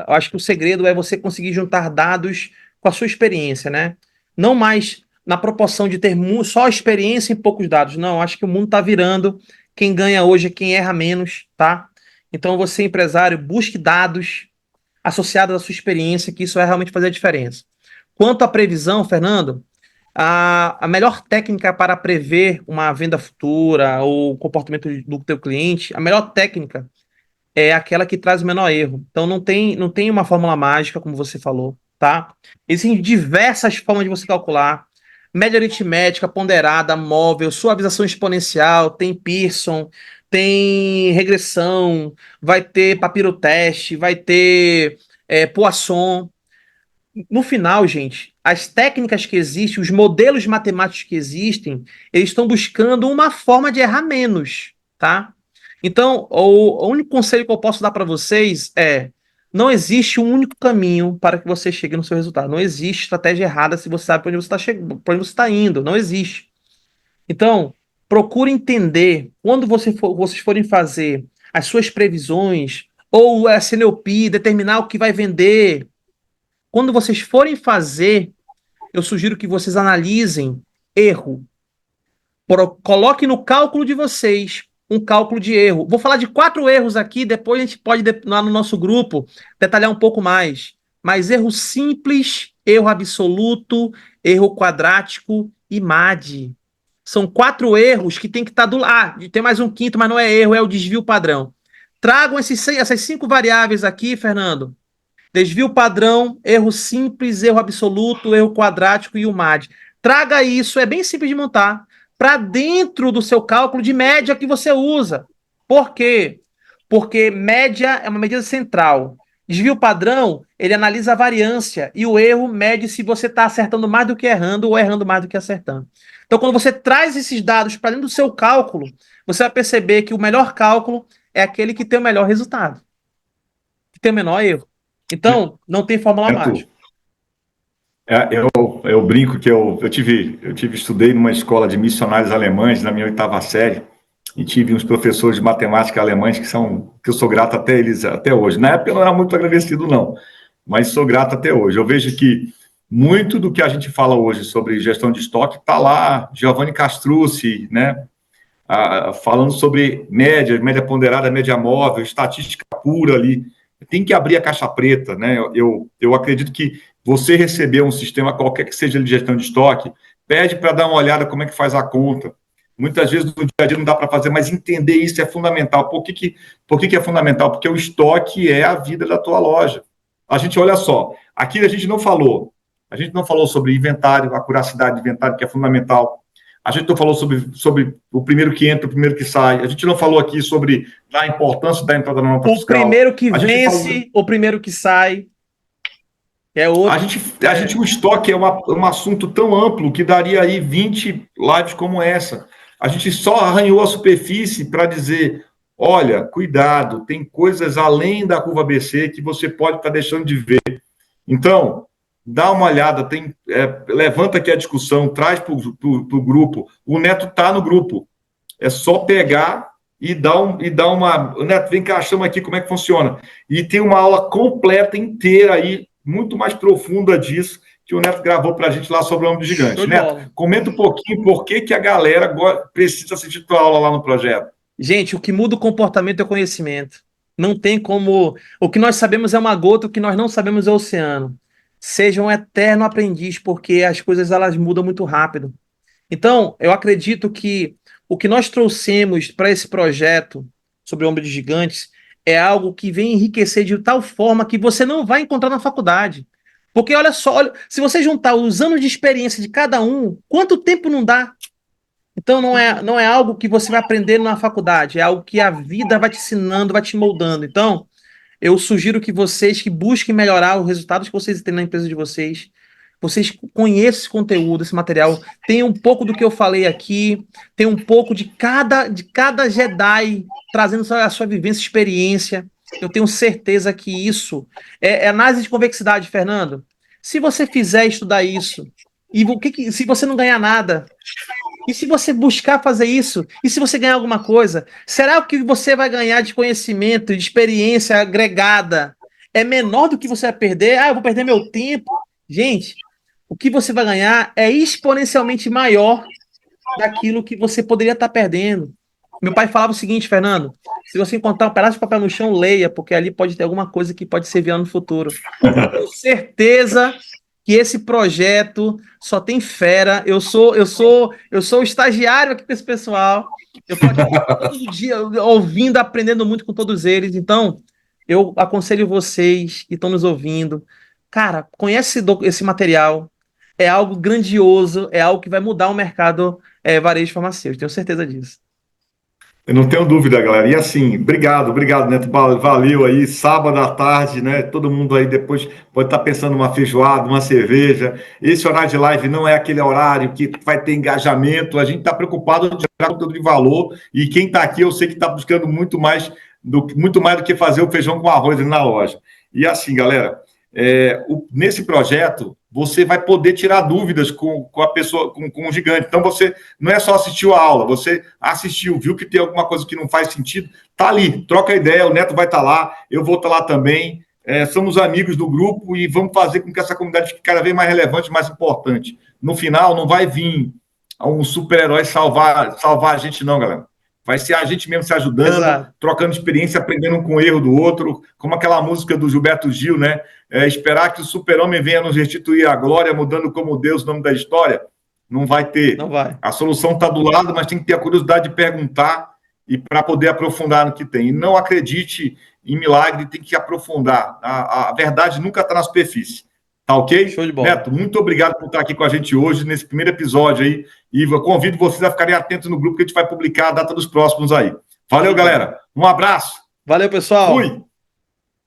acho que o segredo é você conseguir juntar dados com a sua experiência, né? Não mais na proporção de ter só experiência e poucos dados. Não, acho que o mundo está virando. Quem ganha hoje é quem erra menos, tá? Então, você, empresário, busque dados associados à sua experiência, que isso vai realmente fazer a diferença. Quanto à previsão, Fernando, a melhor técnica para prever uma venda futura ou o comportamento do teu cliente, a melhor técnica é aquela que traz o menor erro. Então não tem uma fórmula mágica, como você falou, tá? Existem diversas formas de você calcular. Média aritmética, ponderada, móvel, suavização exponencial, tem Pearson, tem regressão, vai ter papiroteste, vai ter Poisson. No final, gente, as técnicas que existem, os modelos matemáticos que existem, eles estão buscando uma forma de errar menos, tá? Então, o único conselho que eu posso dar para vocês é: não existe um único caminho para que você chegue no seu resultado. Não existe estratégia errada se você sabe para onde você está para onde você está indo. Não existe. Então, procure entender quando vocês forem fazer as suas previsões ou a CNOP, determinar o que vai vender. Quando vocês forem fazer, eu sugiro que vocês analisem erro. Coloque no cálculo de vocês um cálculo de erro. Vou falar de 4 erros aqui, depois a gente pode, lá no nosso grupo, detalhar um pouco mais. Mas erro simples, erro absoluto, erro quadrático e MAD. São 4 erros que tem que estar do lado. Tem mais um quinto, mas não é erro, é o desvio padrão. Tragam essas 5 variáveis aqui, Fernando. Desvio padrão, erro simples, erro absoluto, erro quadrático e o MAD. Traga isso, é bem simples de montar, para dentro do seu cálculo de média que você usa. Por quê? Porque média é uma medida central. Desvio padrão, ele analisa a variância e o erro mede se você está acertando mais do que errando ou errando mais do que acertando. Então, quando você traz esses dados para dentro do seu cálculo, você vai perceber que o melhor cálculo é aquele que tem o melhor resultado, que tem o menor erro. Então, não tem fórmula mágica. Eu brinco que estudei numa escola de missionários alemães na minha 8ª série e tive uns professores de matemática alemães que eu sou grato até eles até hoje. Na época eu não era muito agradecido, não, mas sou grato até hoje. Eu vejo que muito do que a gente fala hoje sobre gestão de estoque está lá, Giovanni Castrucci, né? Falando sobre média ponderada, média móvel, estatística pura ali. Tem que abrir a caixa preta, né? Eu acredito que você receber um sistema, qualquer que seja de gestão de estoque, pede para dar uma olhada como é que faz a conta. Muitas vezes no dia a dia não dá para fazer, mas entender isso é fundamental. Por que é fundamental? Porque o estoque é a vida da tua loja. A gente, olha só, aqui a gente não falou sobre inventário, a curacidade de inventário, que é fundamental. A gente não falou sobre o primeiro que entra, o primeiro que sai. A gente não falou aqui sobre a importância da entrada na nota fiscal. O primeiro que vence, o primeiro que sai. É outro. O estoque é um assunto tão amplo que daria aí 20 lives como essa. A gente só arranhou a superfície para dizer, olha, cuidado, tem coisas além da curva ABC que você pode estar deixando de ver. Então, dá uma olhada, levanta aqui a discussão, traz para o grupo. O Neto está no grupo. É só pegar e dar uma... Neto, vem cá, chama aqui como é que funciona. E tem uma aula completa inteira aí, muito mais profunda disso, que o Neto gravou para a gente lá sobre o Homem do Gigante. Neto, comenta um pouquinho por que a galera precisa assistir tua aula lá no projeto. Gente, o que muda o comportamento é o conhecimento. Não tem como... O que nós sabemos é uma gota, o que nós não sabemos é o oceano. Seja um eterno aprendiz, porque as coisas elas mudam muito rápido. Então, eu acredito que o que nós trouxemos para esse projeto sobre o Homem dos Gigantes é algo que vem enriquecer de tal forma que você não vai encontrar na faculdade. Porque olha só, se você juntar os anos de experiência de cada um, quanto tempo não dá? Então não é algo que você vai aprender na faculdade, é algo que a vida vai te ensinando, vai te moldando. Então, eu sugiro que vocês que busquem melhorar os resultados que vocês têm na empresa de vocês conheçam esse conteúdo, esse material, tem um pouco do que eu falei aqui, tem um pouco de cada Jedi trazendo a sua vivência, experiência. Eu tenho certeza que isso é análise de convexidade, Fernando. Se você fizer estudar isso, e se você não ganhar nada, e se você buscar fazer isso, e se você ganhar alguma coisa, será que você vai ganhar de conhecimento, de experiência agregada é menor do que você vai perder? Eu vou perder meu tempo. Gente, o que você vai ganhar é exponencialmente maior daquilo que você poderia estar perdendo. Meu pai falava o seguinte, Fernando, se você encontrar um pedaço de papel no chão, leia, porque ali pode ter alguma coisa que pode servir no futuro. Tenho certeza que esse projeto só tem fera. Eu sou o estagiário aqui com esse pessoal. Eu estou aqui todo dia ouvindo, aprendendo muito com todos eles. Então, eu aconselho vocês que estão nos ouvindo, cara, conhece esse material. É algo grandioso, é algo que vai mudar o mercado varejo farmacêutico. Tenho certeza disso. Eu não tenho dúvida, galera. E assim, obrigado, Neto. Valeu aí, sábado à tarde, né? Todo mundo aí depois pode estar pensando numa feijoada, uma cerveja. Esse horário de live não é aquele horário que vai ter engajamento. A gente está preocupado em gerar conteúdo de valor. E quem está aqui, eu sei que está buscando muito mais do que fazer o feijão com arroz na loja. E assim, galera, nesse projeto, você vai poder tirar dúvidas com a pessoa, com o gigante. Então, você não é só assistir a aula, você assistiu, viu que tem alguma coisa que não faz sentido, tá ali, troca ideia, o Neto vai estar lá, eu vou estar lá também, somos amigos do grupo e vamos fazer com que essa comunidade fique cada vez mais relevante, mais importante. No final, não vai vir um super-herói salvar a gente, não, galera. Vai ser a gente mesmo se ajudando, Exato. trocando experiência, aprendendo com o erro do outro, como aquela música do Gilberto Gil, né? Esperar que o super-homem venha nos restituir a glória, mudando como Deus o nome da história. Não vai ter. Não vai. A solução está do lado, mas tem que ter a curiosidade de perguntar e para poder aprofundar no que tem. E não acredite em milagre, tem que aprofundar. A verdade nunca está na superfície. Tá ok? Show de bola. Neto, muito obrigado por estar aqui com a gente hoje, nesse primeiro episódio aí. E eu convido vocês a ficarem atentos no grupo que a gente vai publicar a data dos próximos aí. Valeu, galera. Um abraço. Valeu, pessoal. Fui.